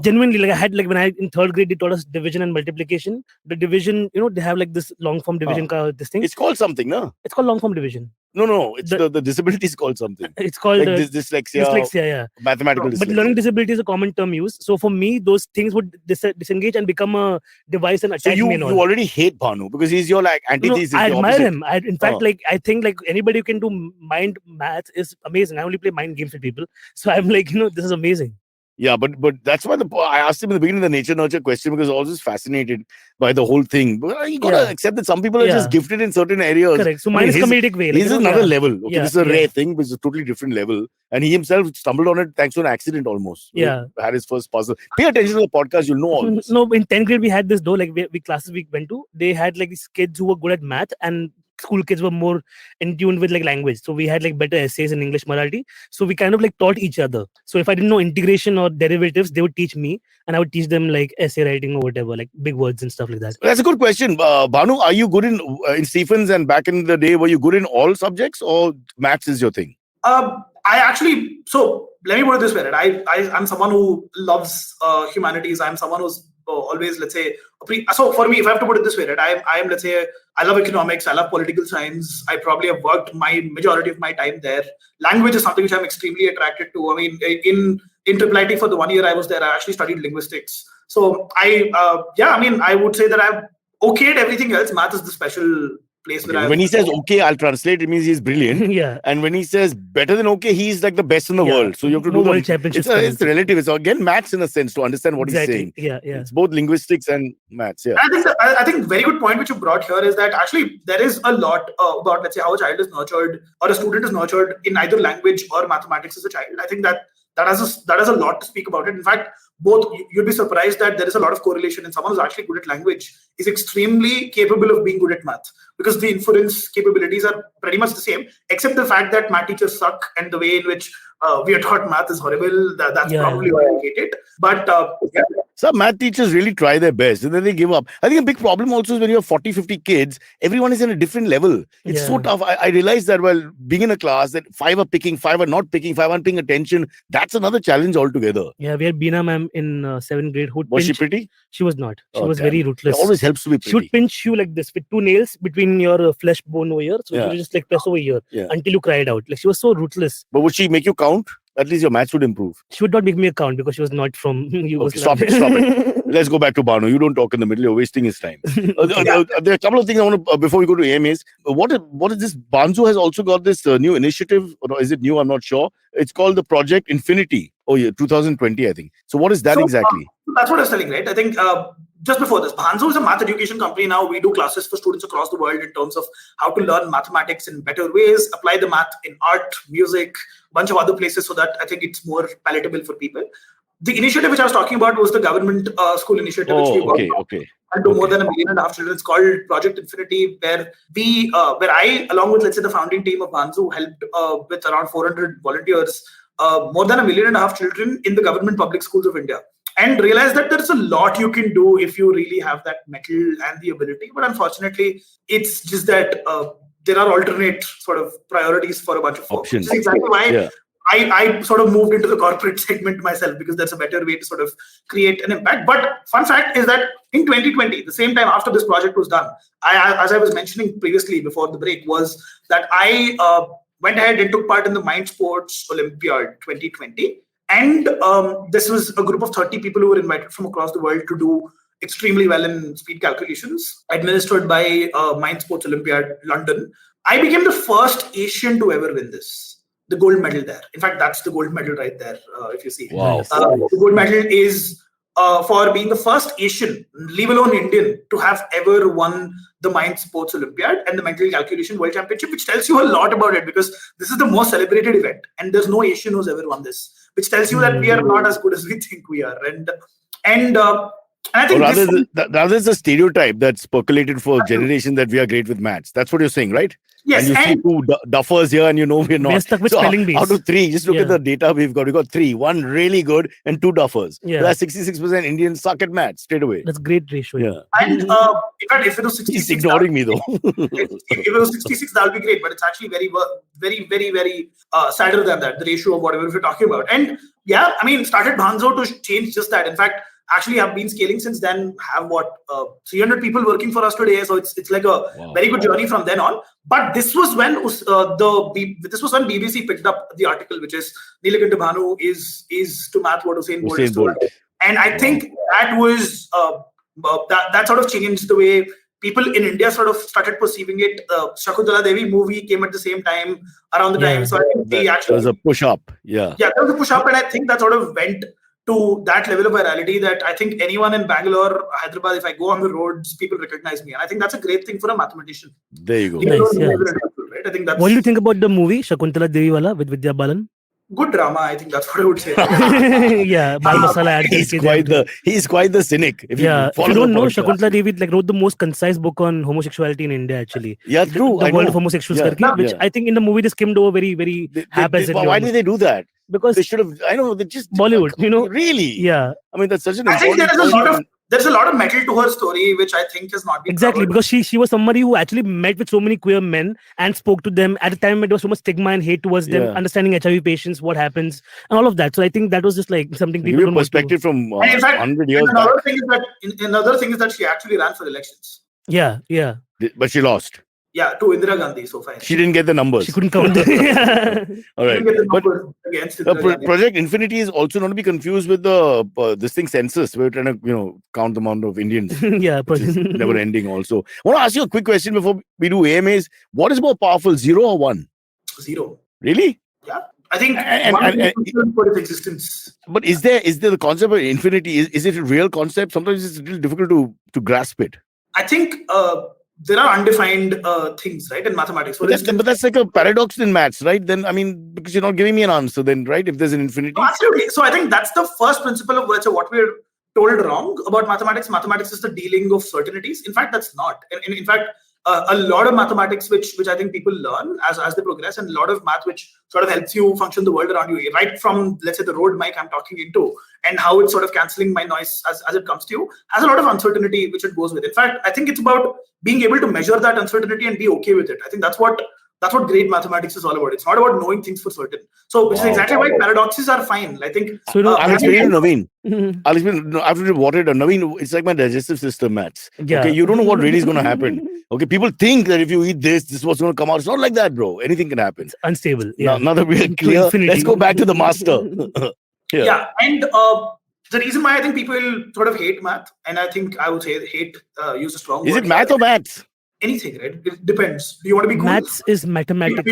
Genuinely, I had when I in 3rd grade they taught us division and multiplication. The division, they have this long form division. This thing. It's called something, no? It's called long form division. No. It's the disability is called something. It's called dyslexia. Dyslexia, yeah. Mathematical dyslexia. But learning disability is a common term used. So for me, those things would disengage and become a device and attach me. So you already hate Bhanu because he's your antithesis. I admire him. In fact, I think anybody who can do mind math is amazing. I only play mind games with people, so I'm this is amazing. Yeah, but that's why I asked him in the beginning the nature nurture question because I was just fascinated by the whole thing. But you gotta accept that some people are just gifted in certain areas. Correct. So mine is comedic way. This is another level. Okay, this is a rare thing, but it's a totally different level. And he himself stumbled on it thanks to an accident almost. Yeah. He had his first puzzle. Pay attention to the podcast, you'll know all this. No, in 10th grade we had this though. We classes we went to, they had these kids who were good at math and school kids were more in tune with language. So we had better essays in English, Marathi. So we kind of taught each other. So if I didn't know integration or derivatives, they would teach me and I would teach them essay writing or whatever, big words and stuff like that. That's a good question. Bhanu, are you good in Stephens and back in the day, were you good in all subjects or maths is your thing? So let me put it this way, right? I'm someone who loves humanities. I'm someone who's always, so for me, if I have to put it this way, right, I love economics, I love political science. I probably have worked my majority of my time there. Language is something which I'm extremely attracted to. I mean, in IIT for the 1 year I was there, I actually studied linguistics. So I would say that I've okayed everything else. Math is the special place where when he says okay, I'll translate, it means he's brilliant. Yeah. And when he says better than okay, he's the best in the world. So you have to do world championships. It's relative. It's again maths in a sense to understand what he's saying. Yeah. It's both linguistics and maths. Yeah. I think very good point which you brought here is that actually there is a lot about how a child is nurtured or a student is nurtured in either language or mathematics as a child. I think that has a lot to speak about it. In fact, both you'd be surprised that there is a lot of correlation, and someone who's actually good at language is extremely capable of being good at math because the inference capabilities are pretty much the same, except the fact that math teachers suck and the way in which we are taught math is horrible. That's probably why I hate it. But some math teachers really try their best and then they give up. I think a big problem also is when you have 40, 50 kids, everyone is in a different level. It's so tough. I realized that while being in a class that 5 are picking, 5 are not picking, 5 aren't paying attention. That's another challenge altogether. Yeah, we had Beena ma'am in 7th grade. Was she pretty? She was not. She was very ruthless. It always helps to be pretty. She would pinch you like this with 2 nails between your flesh bone over here. So you just press over here until you cried out. She was so ruthless. But would she make you count? At least your maths would improve. She would not make me a count because she was not from Yugoslavia. Okay, stop it. Let's go back to Bhanu. You don't talk in the middle. You're wasting his time. There are a couple of things I want to, before we go to AMAs. What is this? Banzu has also got this new initiative. Or is it new? I'm not sure. It's called the Project Infinity. Oh yeah, 2020, I think. So what is that exactly? That's what I was telling, right? I think just before this, Banzu is a math education company now. We do classes for students across the world in terms of how to learn mathematics in better ways, apply the math in art, music, bunch of other places so that I think it's more palatable for people. The initiative which I was talking about was the government school initiative, which we worked on. And to more than 1.5 million children. It's called Project Infinity, where I, along with, let's say, the founding team of Banzu, helped with around 400 volunteers, more than 1.5 million children in the government public schools of India. And realize that there's a lot you can do if you really have that mettle and the ability. But unfortunately, it's just that there are alternate sort of priorities for a bunch of folks. Which is exactly why I sort of moved into the corporate segment myself, because that's a better way to sort of create an impact. But fun fact is that in 2020, the same time after this project was done, as I was mentioning previously before the break, was that I went ahead and took part in the Mind Sports Olympiad 2020. And this was a group of 30 people who were invited from across the world to do extremely well in speed calculations, administered by Mind Sports Olympiad, London. I became the first Asian to ever win this. The gold medal there. In fact, that's the gold medal right there, if you see. Wow. The gold medal is for being the first Asian, leave alone Indian, to have ever won the Mind Sports Olympiad and the Mental Calculation World Championship, which tells you a lot about it, because this is the most celebrated event and there's no Asian who's ever won this, which tells you that we are not as good as we think we are. And I think rather it's a stereotype that's percolated for generations that we are great with maths. That's what you're saying, right? Yes, and you see two duffers here, and we're not. We're stuck with spelling bees. Out of three, just look at the data we've got. We've got three, one really good and two duffers. Yeah. That's 66% Indians suck at maths straight away. That's great ratio. Yeah. And in fact, if it was 66, he's ignoring me though. if it was 66, that would be great. But it's actually very, very sadder than that. The ratio of whatever we're talking about. And yeah, I mean, started Bhanzo to change just that. In fact, actually have been scaling since then, have 300 people working for us today, so it's like a very good journey from then on. But this was when BBC picked up the article, which is Neelakantha Bhanu is to math what Usain Bolt is to math. And I think that was that sort of changed the way people in India sort of started perceiving it. Shakuntala Devi movie came at the same time, around the time, so I think there was a push up. Yeah, there was a push up, and I think that sort of went to that level of virality that I think anyone in Bangalore, Hyderabad, if I go on the roads, people recognize me. And I think that's a great thing for a mathematician. There you go. Nice, yeah. Right? I think that's... What do you think about the movie Shakuntala Devi wala with Vidya Balan? Good drama, I think that's what I would say. Yeah, Bal Masala. He's quite the cynic. If you don't know, Shakuntala Devi wrote the most concise book on homosexuality in India, actually. Yeah, true. The world of homosexuals, which I think in the movie they skimmed over very haphazardly. Why did they do that? Because they should have. I know they just Bollywood. Really. Yeah. I mean, that's such an. I think there's a lot of metal to her story, which I think has not been covered. Because she was somebody who actually met with so many queer men and spoke to them. At the time, there was so much stigma and hate towards them, understanding HIV patients, what happens, and all of that. So I think that was just like something people don't perspective from in fact, 100 years another back. Another thing is that she actually ran for elections. Yeah. But she lost. Yeah, to Indira Gandhi, so fine. She didn't get the numbers. She couldn't count them. All right. But Project Infinity is also not to be confused with the this thing census. We're trying to count the amount of Indians. Yeah, never ending. Also, I want to ask you a quick question before we do AMAs. What is more powerful, 0 or 1? 0. Really? Yeah, I think one for its existence. But is there the concept of infinity? Is it a real concept? Sometimes it's a little difficult to grasp it. I think. There are undefined things, right, in mathematics. But that's like a paradox in maths, right? Then, I mean, because you're not giving me an answer then, right? If there's an infinity. No, absolutely. So I think that's the first principle of what we're told wrong about mathematics. Mathematics is the dealing of certainties. In fact, that's not. In fact, a lot of mathematics, which I think people learn as they progress, and a lot of math which sort of helps you function the world around you, right from, let's say, the road mic I'm talking into, and how it's sort of cancelling my noise as it comes to you, has a lot of uncertainty which it goes with. In fact, I think it's about being able to measure that uncertainty and be okay with it. I think that's what great mathematics is all about. It's not about knowing things for certain. So, which is exactly why paradoxes are fine. I think. So, I'll explain to Naveen. I'll explain. After water, Naveen, it's like my digestive system maths. Yeah. Okay, you don't know what really is going to happen. Okay, people think that if you eat this is what's going to come out. It's not like that, bro. Anything can happen. It's unstable. Yeah. Now that we're clear, let's go back to the master. Yeah, and the reason why I think people sort of hate math, and I think I would say hate, use a strong word. Is it math or maths? Anything, right? It depends. Do you want to be cool? Maths is mathematics.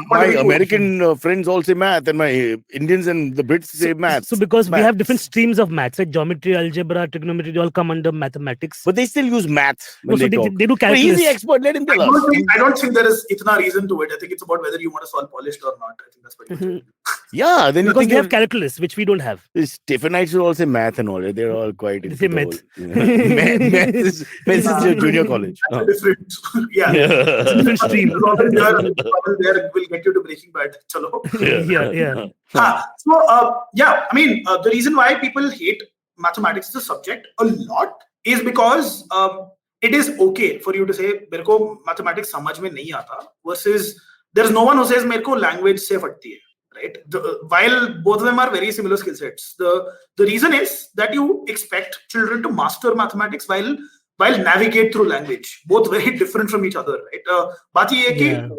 My American friends all say math, and my Indians and the Brits say math. So because we have different streams of maths, like geometry, algebra, trigonometry, they all come under mathematics. But they still use math when they do calculus. He's the expert. Let him tell us. I don't think there is itna reason to it. I think it's about whether you want to solve polished or not. I think that's what Yeah, then because they have calculus, which we don't have. The Stephenites will all say math and all. They're all quite. They say math. Math is junior college. Different. Yeah. It's a different stream. There will get you to Breaking Bad. Chalo. Yeah. I mean, the reason why people hate mathematics as a subject a lot is because it is okay for you to say, "Mere ko mathematics samajh mein nahi aata," versus there's no one who says, "Mere ko language se fatti hai." Right? While both of them are very similar skill sets, the reason is that you expect children to master mathematics while navigate through language, both very different from each other, right? बात ये है कि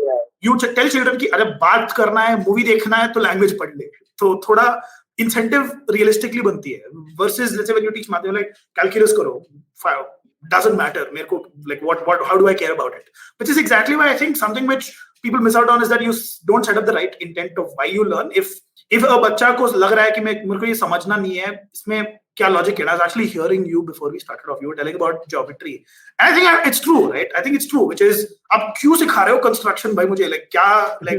you tell children कि अरे बात करना है, movie देखना है तो language पढ़ ले, तो थोड़ा incentive realistically बनती है. Versus let's say when you teach math, you're like calculus करो, doesn't matter. मेरे को like how do I care about it? Which is exactly why I think something which people miss out on is that you don't set up the right intent of why you learn. If a बच्चा को लग रहा है कि मेरे को ये समझना नहीं है, इसमें क्या logic है? I was actually hearing you before we started off. You were telling about geometry. And I think it's true, right? I think it's true, which is आप क्यों सिखा रहे हो construction भाई मुझे like क्या like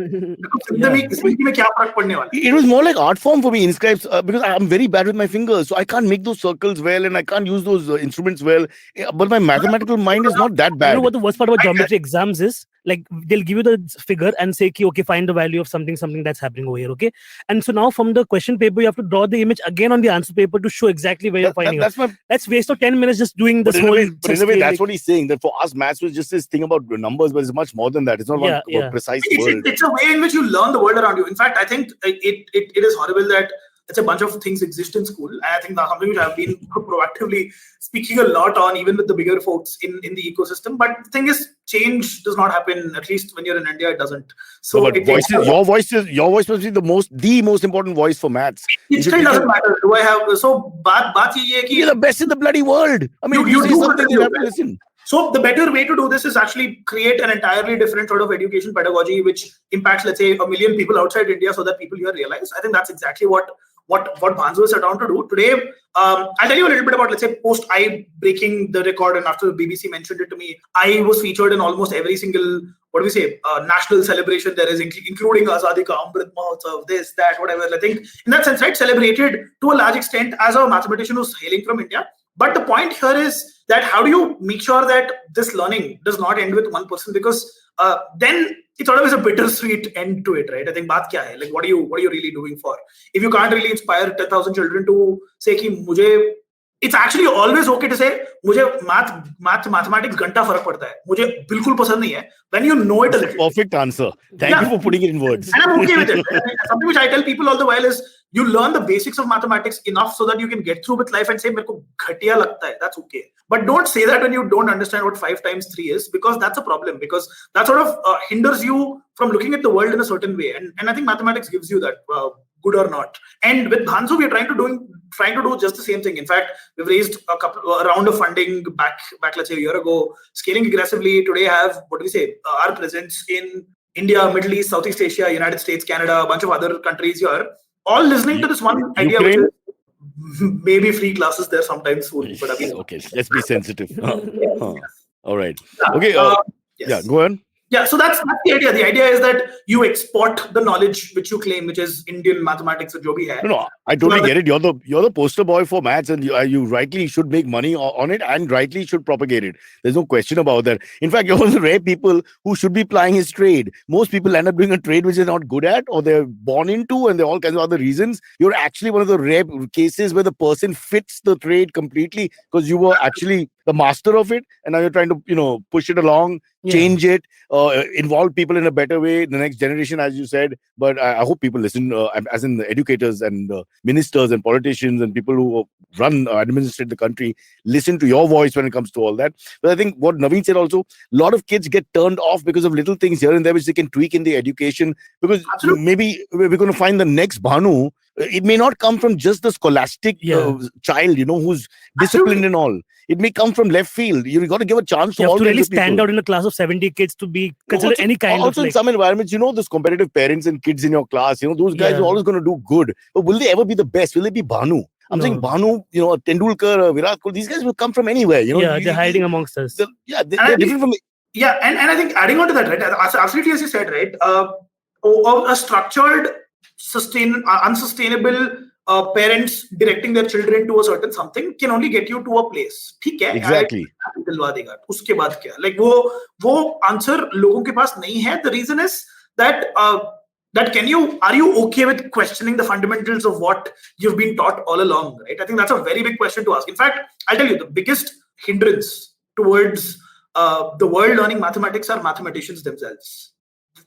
जिंदगी में क्या फर्क पड़ने वाला है? It was more like art form for me, inscribes, because I'm very bad with my fingers, so I can't make those circles well and I can't use those instruments well. But my mathematical mind is not that bad. You know what the worst part about geometry exams is? Like they'll give you the figure and say, okay, find the value of something that's happening over here, okay? And so now from the question paper, you have to draw the image again on the answer paper to show exactly where you're finding it. That's waste of 10 minutes just doing this whole. But in a way, that's what he's saying. That for us, maths was just this thing about numbers, but it's much more than that. It's not about precise world. It's a way in which you learn the world around you. In fact, I think it is horrible that it's a bunch of things exist in school. And I think that's something which I've been proactively speaking a lot on, even with the bigger folks in the ecosystem. But the thing is, change does not happen, at least when you're in India, it doesn't. So no, but your voice must be the most important voice for maths. It still doesn't matter. Do I have, so baat ye hai ki you're the best in the bloody world. I mean, you say something, you have to listen. So the better way to do this is actually create an entirely different sort of education pedagogy, which impacts, let's say, 1 million people outside India, so that people here realize. I think that's exactly what Bhansu set out to do. Today, I'll tell you a little bit about, let's say, post I breaking the record, and after the BBC mentioned it to me, I was featured in almost every single, national celebration there is, including Azadi Ka Amrit Mahotsav, this, that, whatever. I think in that sense, right, celebrated to a large extent as a mathematician who's hailing from India. But the point here is that how do you make sure that this learning does not end with one person? Because then it's always a bittersweet end to it, right? I think baat kya hai? Like, what are you really doing for? If you can't really inspire 10,000 children to say ki mujhe, it's actually always okay to say मुझे mathematics घंटा फर्क पड़ता है, मुझे बिल्कुल पसंद नहीं है. When you know it a little. Perfect answer. Thank you for putting it in words. And I'm okay with it. Something which I tell people all the while is, you learn the basics of mathematics enough so that you can get through with life and say, मेरे को घटिया लगता है. That's okay. But don't say that when you don't understand what 5 times 3 is, because that's a problem. Because that sort of hinders you from looking at the world in a certain way. And I think mathematics gives you that, good or not. And with Bhansu, we're trying to do just the same thing. In fact, we've raised a round of funding back, let's say, a year ago, scaling aggressively. Today, have our presence in India, Middle East, Southeast Asia, United States, Canada, a bunch of other countries here, all listening to this one idea, which is maybe free classes there sometimes soon. But okay, let's be sensitive. All right. Okay. Yes. Yeah, go on. Yeah, so that's the idea. The idea is that you export the knowledge which you claim, which is Indian mathematics or jo bhi hai. No, I totally get it. You're the poster boy for maths, and you rightly should make money on it, and rightly should propagate it. There's no question about that. In fact, you're one of the rare people who should be plying his trade. Most people end up doing a trade which they're not good at, or they're born into, and there are all kinds of other reasons. You're actually one of the rare cases where the person fits the trade completely because you were actually the master of it, and now you're trying to push it along, change it, involve people in a better way, the next generation, as you said. But I hope people listen, as in the educators and ministers and politicians and people who run administrate the country, listen to your voice when it comes to all that. But I think what Naveen said also, a lot of kids get turned off because of little things here and there which they can tweak in the education, because maybe we're going to find the next Bhanu. It may not come from just the scholastic child, who's disciplined and all. It may come from left field. You've got to give a chance to all really stand out in a class of 70 kids to be considered any kind of. Also, in some environments, those competitive parents and kids in your class, those guys are always going to do good. But will they ever be the best? Will they be Bhanu? I'm saying Bhanu, Tendulkar, Virat Kohli, these guys will come from anywhere. They're hiding amongst us. They're different from. Yeah, and I think adding on to that, right? Absolutely, as you said, right? A structured, unsustainable parents directing their children to a certain something can only get you to a place. ठीक है? Exactly. दिलवा देगा. उसके बाद क्या? Like वो answer लोगों के पास नहीं है. The reason is that are you okay with questioning the fundamentals of what you've been taught all along, right? I think that's a very big question to ask. In fact, I'll tell you, the biggest hindrance towards the world learning mathematics are mathematicians themselves.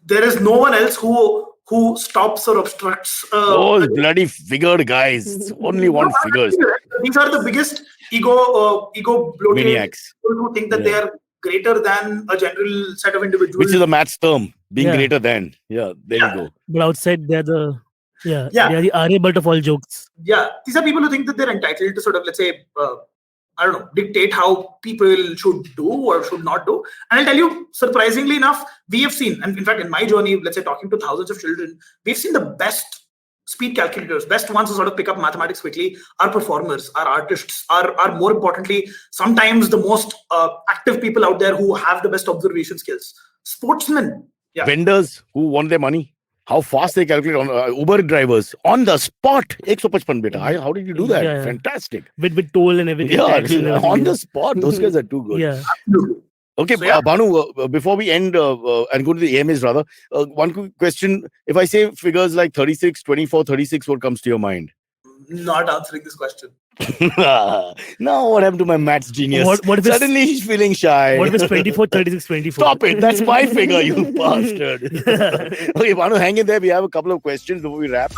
There is no one else who stops or obstructs. Those bloody figured guys. Only one figures. These are the biggest ego bloated maniacs people who think that they are greater than a general set of individuals. Which is a maths term, being greater than. Yeah, there you go. But outside, they're the Yeah, Yeah. they are the Aryabhat of all jokes. Yeah, these are people who think that they're entitled to sort of, let's say, I don't know, dictate how people should do or should not do. And I'll tell you, surprisingly enough, we have seen, and in fact, in my journey, let's say, talking to thousands of children, we've seen the best speed calculators, best ones who sort of pick up mathematics quickly, are performers, are artists, are more importantly, sometimes the most active people out there who have the best observation skills. Sportsmen. Yeah. Vendors who want their money. How fast they calculate on Uber drivers on the spot. 155 beta. How did you do that? Yeah. Fantastic. With toll and everything. tax and Yeah, everything. on the spot. Those guys are too good. Yeah. Okay, So, yeah. Bhanu, before we end and go to the AMAs rather, one quick question. If I say figures like 36, 24, 36, what comes to your mind? Not answering this question. Now what happened to my maths genius? What if it's- Suddenly he's feeling shy. What if it's 24, 36, 24? Stop it. That's my figure, you bastard. Okay, Bhanu, hang in there. We have a couple of questions before we wrap.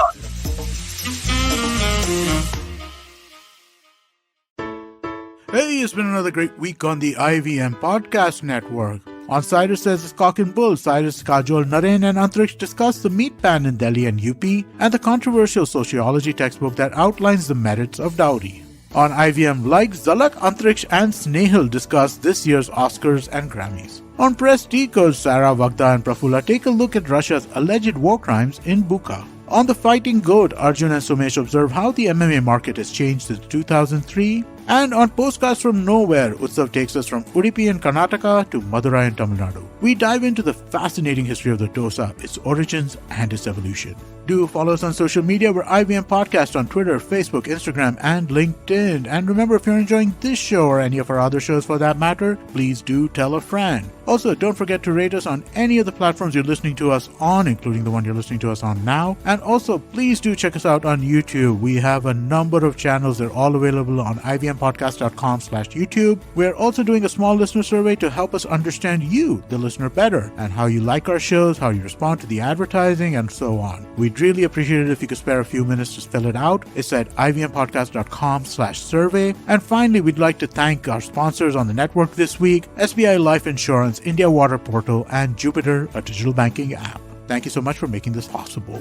Hey, it's been another great week on the IVM Podcast Network. On Cyrus Says, it's Cock and Bull, Cyrus, Kajol, Naren, and Antriksh discuss the meat ban in Delhi and UP and the controversial sociology textbook that outlines the merits of dowry. On IVM Like, Zalak, Antriksh, and Snehal discuss this year's Oscars and Grammys. On Press Decode, Sarah, Vagda, and Prafula take a look at Russia's alleged war crimes in Bucha. On The Fighting Goat, Arjun and Sumesh observe how the MMA market has changed since 2003. And on Postcards from Nowhere, Utsav takes us from Udupi in Karnataka to Madurai in Tamil Nadu. We dive into the fascinating history of the dosa, its origins, and its evolution. Do follow us on social media. We're IVM Podcast on Twitter, Facebook, Instagram, and LinkedIn. And remember, if you're enjoying this show or any of our other shows for that matter, please do tell a friend. Also, don't forget to rate us on any of the platforms you're listening to us on, including the one you're listening to us on now. And also, please do check us out on YouTube. We have a number of channels. They're all available on ivmpodcast.com/YouTube. We're also doing a small listener survey to help us understand you, the listener, better, and how you like our shows, how you respond to the advertising, and so on. We'd really appreciate it if you could spare a few minutes to fill it out. It's at ivmpodcast.com/survey. And finally, we'd like to thank our sponsors on the network this week, SBI Life Insurance, India Water Portal, and Jupiter, a digital banking app. Thank you so much for making this possible.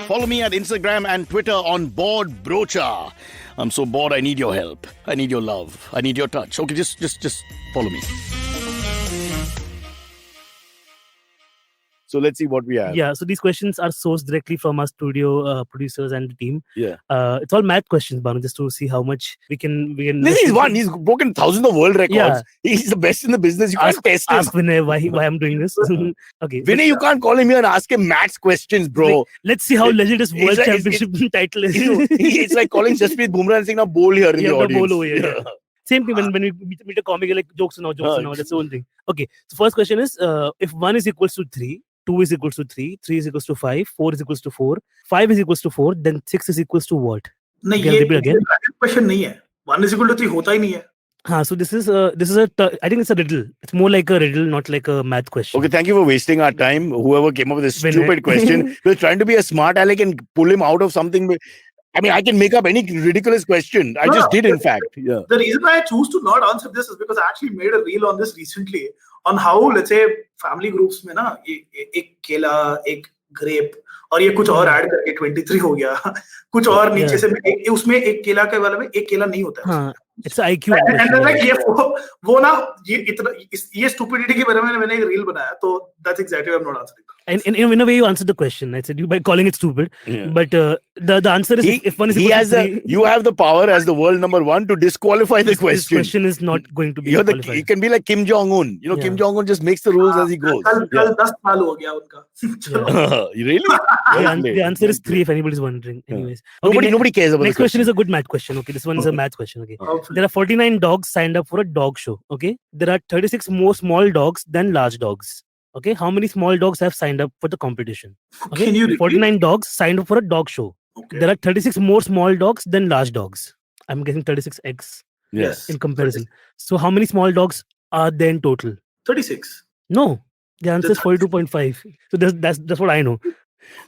Follow me at Instagram and Twitter on Bored Brocha. I'm so bored, I need your help. I need your love. I need your touch. Okay, just follow me. So let's see what we have. Yeah, so these questions are sourced directly from our studio producers and the team. Yeah. It's all math questions, Bhanu, just to see how much we can. This is one. He's broken thousands of world records. Yeah. He's the best in the business. You can't test him. Ask Vinay why I'm doing this. Okay. Vinay, you can't call him here and ask him maths questions, bro. Let's see how legit his world like- championship title is. It's like calling Jasprit Bumrah and saying, now bowl here in the Yeah, the audience. bowl over here, yeah. Same thing when we meet a comic, you're like jokes now. That's the whole thing. Okay. So first question is, if 1 is equals to 3, 2 is equals to 3, 3 is equals to 5, 4 is equals to 4, 5 is equals to 4, then 6 is equals to what? नहीं Again, ये repeat again. Question नहीं है 1 is equal to 3 होता ही नहीं है So this is I think it's a riddle. It's more like a riddle, not like a math question. Okay, thank you for wasting our time. Whoever came up with this Vinay. stupid question, we're trying to be a smart aleck and pull him out of something. I mean, I can make up any ridiculous question. I just did, in fact. Yeah. The reason why I choose to not answer this is because I actually made a reel on this recently on how, let's say, family groups में ना एक केला, एक grape और ये कुछ और add करके 23 हो गया कुछ और नीचे से उसमें एक केला के वाले में एक केला नहीं होता है It's IQ. And then like ये वो ना ये stupidity के बारे में मैंने एक reel बनाया तो that's exactly why I'm not answering. And in a way, you answered the question. I said you by calling it stupid. Yeah. But the answer is if one is he equal has to 3, you have the power as the world number 1 to disqualify the this question. question is not going to be You qualified. can be like Kim Jong-un. You know, Yeah. Kim Jong-un just makes the rules as he goes. कल 10 साल हो गया उनका Really? Well played. The answer is 3 if anybody's wondering. Anyways. Okay, Nobody cares about next the question is a good math question. Okay, this one is a math question. Okay. There are 49 dogs signed up for a dog show. Okay. There are 36 more small dogs than large dogs. Okay. How many small dogs have signed up for the competition? Okay. Can you repeat? 49 dogs signed up for a dog show. Okay. There are 36 more small dogs than large dogs. I'm guessing 36x Yes. in comparison. So how many small dogs are there in total? 36 No. The answer is 42.5. So that's what I know.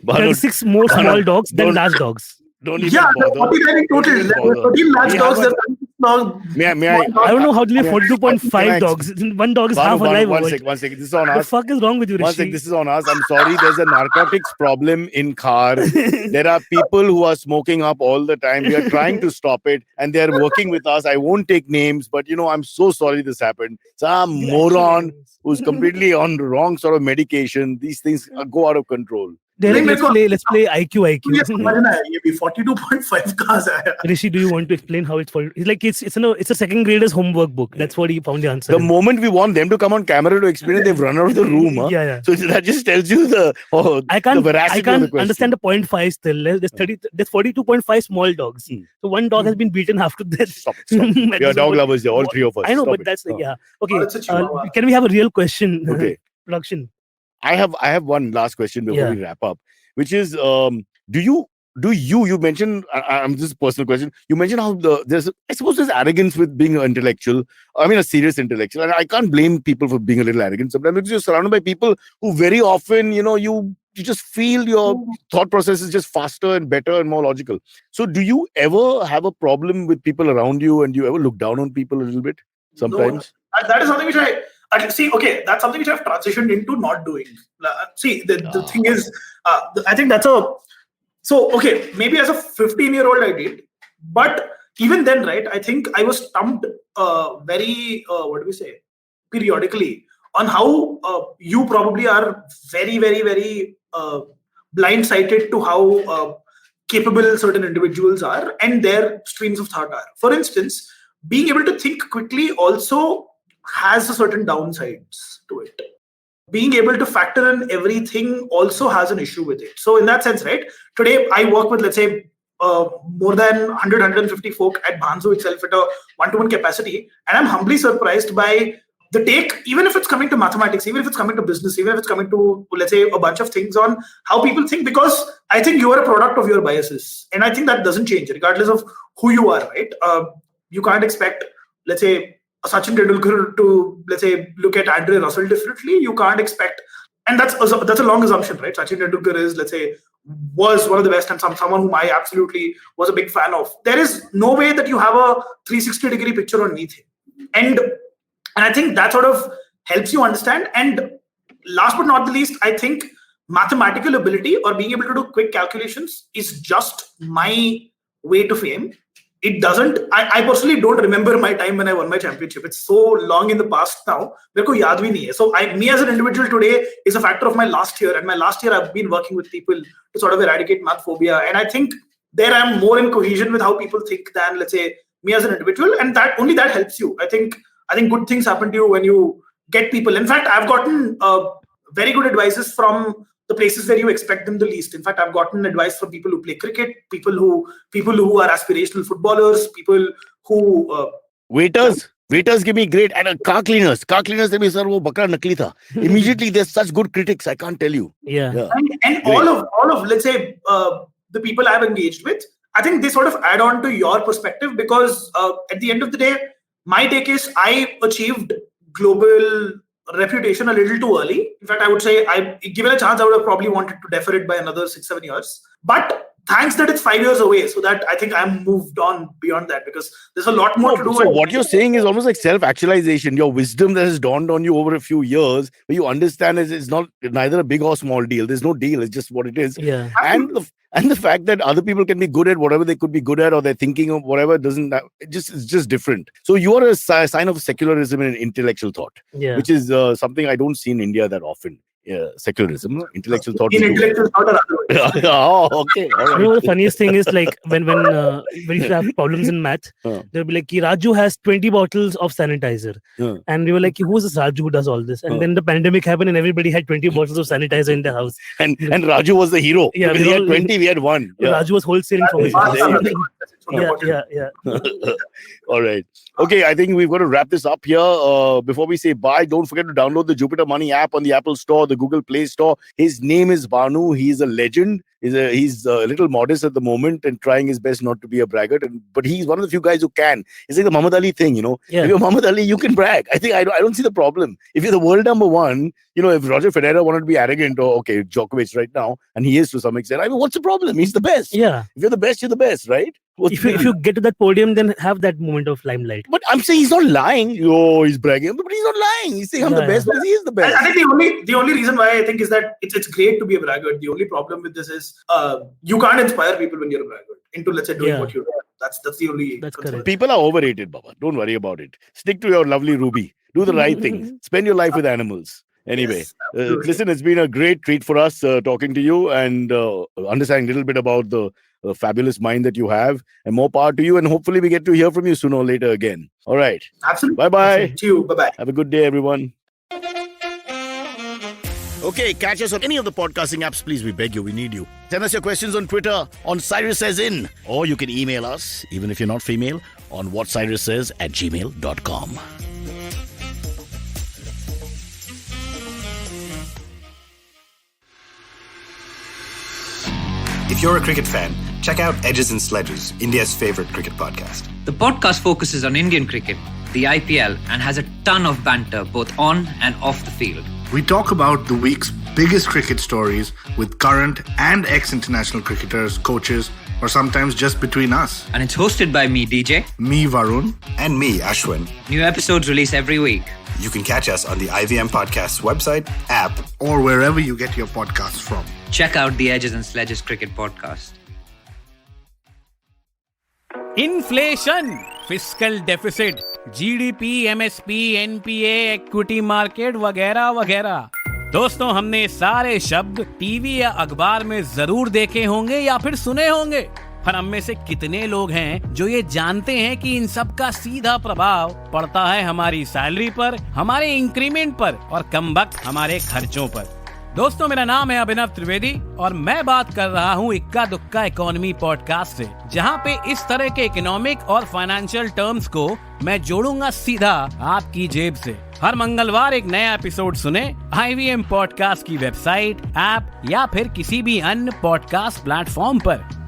Bhanu, 36 more small dogs than don't- large dogs. don't even yeah bother. 49 in total Don't even there were bother. 13 large We dogs have there are 36 dog. May I? I don't know how to live Can I 42.5 dogs. One dog is half alive. One second. This is on What the us. fuck is wrong with you, One Rishi? second. This is on us. I'm sorry. There's a narcotics problem in Khar. There are people who are smoking up all the time. We are trying to stop it, and they are working with us. I won't take names, but I'm so sorry this happened. Some moron who's completely on the wrong sort of medication. These things go out of control. They're like, let's play IQ. मुझे समझना है ये भी 42.5 कहाँ से आया? Rishi, do you want to explain how it's for? It's like it's a second grader's homework book. That's what he found the answer. The moment we want them to come on camera to explain it, they've run out of the room. Huh? Yeah. So that just tells you the veracity of the question. Understand the 0.5 still. There's 42.5 small dogs. So one dog has been beaten half to death. Stop. We are dog lovers. All three of us. I know, Stop but that's like, yeah. Okay. It's a chihuahua. Can we have a real question? Okay. Production. I have one last question before we wrap up, which is, do you mentioned, this is a personal question, you mentioned how there's arrogance with being an intellectual, a serious intellectual, and I can't blame people for being a little arrogant sometimes, because you're surrounded by people who very often, you just feel your thought process is just faster and better and more logical. So do you ever have a problem with people around you, and do you ever look down on people a little bit sometimes? No, that is something which that's something which I've transitioned into not doing. The thing is, I think that's maybe as a 15-year-old I did, but even then, right, I think I was stumped very, periodically on how you probably are very, very, very blind-sighted to how capable certain individuals are and their streams of thought are. For instance, being able to think quickly also has a certain downsides to it. Being able to factor in everything also has an issue with it. So in that sense, right, today I work with, let's say, more than 150 folk at Bhansu itself at a one-to-one capacity. And I'm humbly surprised by the take, even if it's coming to mathematics, even if it's coming to business, even if it's coming to, let's say, a bunch of things on how people think, because I think you are a product of your biases. And I think that doesn't change regardless of who you are, right? You can't expect, let's say, Sachin Tendulkar to, let's say, look at Andre Russell differently. You can't expect, and that's a long assumption, right? Sachin Tendulkar is, let's say, was one of the best and someone whom I absolutely was a big fan of. There is no way that you have a 360-degree picture on him. And I think that sort of helps you understand. And last but not the least, I think mathematical ability or being able to do quick calculations is just my way to fame. It doesn't, I personally don't remember my time when I won my championship. It's so long in the past now. So me as an individual today is a factor of my last year. And my last year I've been working with people to sort of eradicate math phobia. And I think there I'm more in cohesion with how people think than, let's say, me as an individual. And that helps you. I think good things happen to you when you get people. In fact, I've gotten very good advices from the places where you expect them the least. In fact, I've gotten advice from people who play cricket, people who are aspirational footballers, people who waiters give me great, and car cleaners they be, sir, wo bakra nakli tha. Immediately there's such good critics, I can't tell you. Yeah. And all of let's say the people I've engaged with, I think they sort of add on to your perspective, because at the end of the day, my take is I achieved global reputation a little too early. In fact, I would say, given a chance, I would have probably wanted to defer it by another 6-7 years. But thanks that it's 5 years away, so that I think I'm moved on beyond that, because there's a lot more to do. So what you're saying is almost like self-actualization. Your wisdom that has dawned on you over a few years, where you understand it's not neither a big or small deal. There's no deal. It's just what it is. Yeah. And the fact that other people can be good at whatever they could be good at, or they're thinking of whatever, it's just different. So you are a sign of secularism and intellectual thought, which is something I don't see in India that often. Secularism, intellectual thought. In intellectual thought or otherwise. Oh, okay. All right. You know, the funniest thing is, like, when you have problems in math, they'll be like, Raju has 20 bottles of sanitizer. And we were like, who's this Raju who does all this? And then the pandemic happened and everybody had 20 bottles of sanitizer in their house. And Raju was the hero. Yeah, he had 20, we had one. Yeah. Raju was wholesaling for me. Yeah. All right. Okay, I think we've got to wrap this up here. Before we say bye, don't forget to download the Jupiter Money app on the Apple Store, the Google Play Store. His name is Bhanu. He's a legend. He's a little modest at the moment and trying his best not to be a braggart. But he's one of the few guys who can. It's like the Muhammad Ali thing, you know. Yeah. If you're Muhammad Ali, you can brag. I think I don't see the problem. If you're the world number one, you know, if Roger Federer wanted to be arrogant, or okay, Djokovic right now, and he is to some extent, I mean, what's the problem? He's the best. Yeah. If you're the best, you're the best, right? If you get to that podium, then have that moment of limelight. But I'm saying he's not lying. Oh, he's bragging, but he's not lying. He's saying I'm the best because he is the best. I think the only reason why I think is that it's great to be a braggart. The only problem with this is you can't inspire people when you're a braggart into, let's say, doing what you do. That's the only. That's correct. People are overrated, Baba. Don't worry about it. Stick to your lovely Ruby. Do the right things. Spend your life with animals. Anyway, Yes, listen, it's been a great treat for us talking to you and understanding a little bit about the fabulous mind that you have, and more power to you. And hopefully we get to hear from you sooner or later again. All right. Absolutely. Bye-bye. See you. Bye-bye. Have a good day, everyone. Okay, catch us on any of the podcasting apps, please. We beg you. We need you. Send us your questions on Twitter on Cyrus Says In, or you can email us, even if you're not female, on whatcyrussays@gmail.com. If you're a cricket fan, check out Edges and Sledges, India's favorite cricket podcast. The podcast focuses on Indian cricket, the IPL, and has a ton of banter both on and off the field. We talk about the week's biggest cricket stories with current and ex-international cricketers, coaches, or sometimes just between us. And it's hosted by me, DJ. Me, Varun. And me, Ashwin. New episodes release every week. You can catch us on the IVM Podcast's website, app, or wherever you get your podcasts from. Check out the Edges and Sledges Cricket Podcast. Inflation, fiscal deficit, GDP, MSP, NPA, equity market वगैरह वगैरह। दोस्तों, हमने सारे शब्द TV या अखबार में जरूर देखे होंगे या फिर सुने होंगे, पर हम में से कितने लोग हैं जो ये जानते हैं कि इन सब का सीधा प्रभाव पड़ता है हमारी सैलरी पर, हमारे इंक्रीमेंट पर और कमबख्त हमारे खर्चों पर। दोस्तों, मेरा नाम है अभिनव त्रिवेदी और मैं बात कर रहा हूँ इक्का दुक्का इकोनॉमी पॉडकास्ट से, जहाँ पे इस तरह के इकोनॉमिक और फाइनेंशियल टर्म्स को मैं जोड़ूंगा सीधा आपकी जेब से। हर मंगलवार एक नया एपिसोड सुने IVM पॉडकास्ट की वेबसाइट, ऐप या फिर किसी भी अन्य पॉडकास्ट प्लेटफॉर्म पर।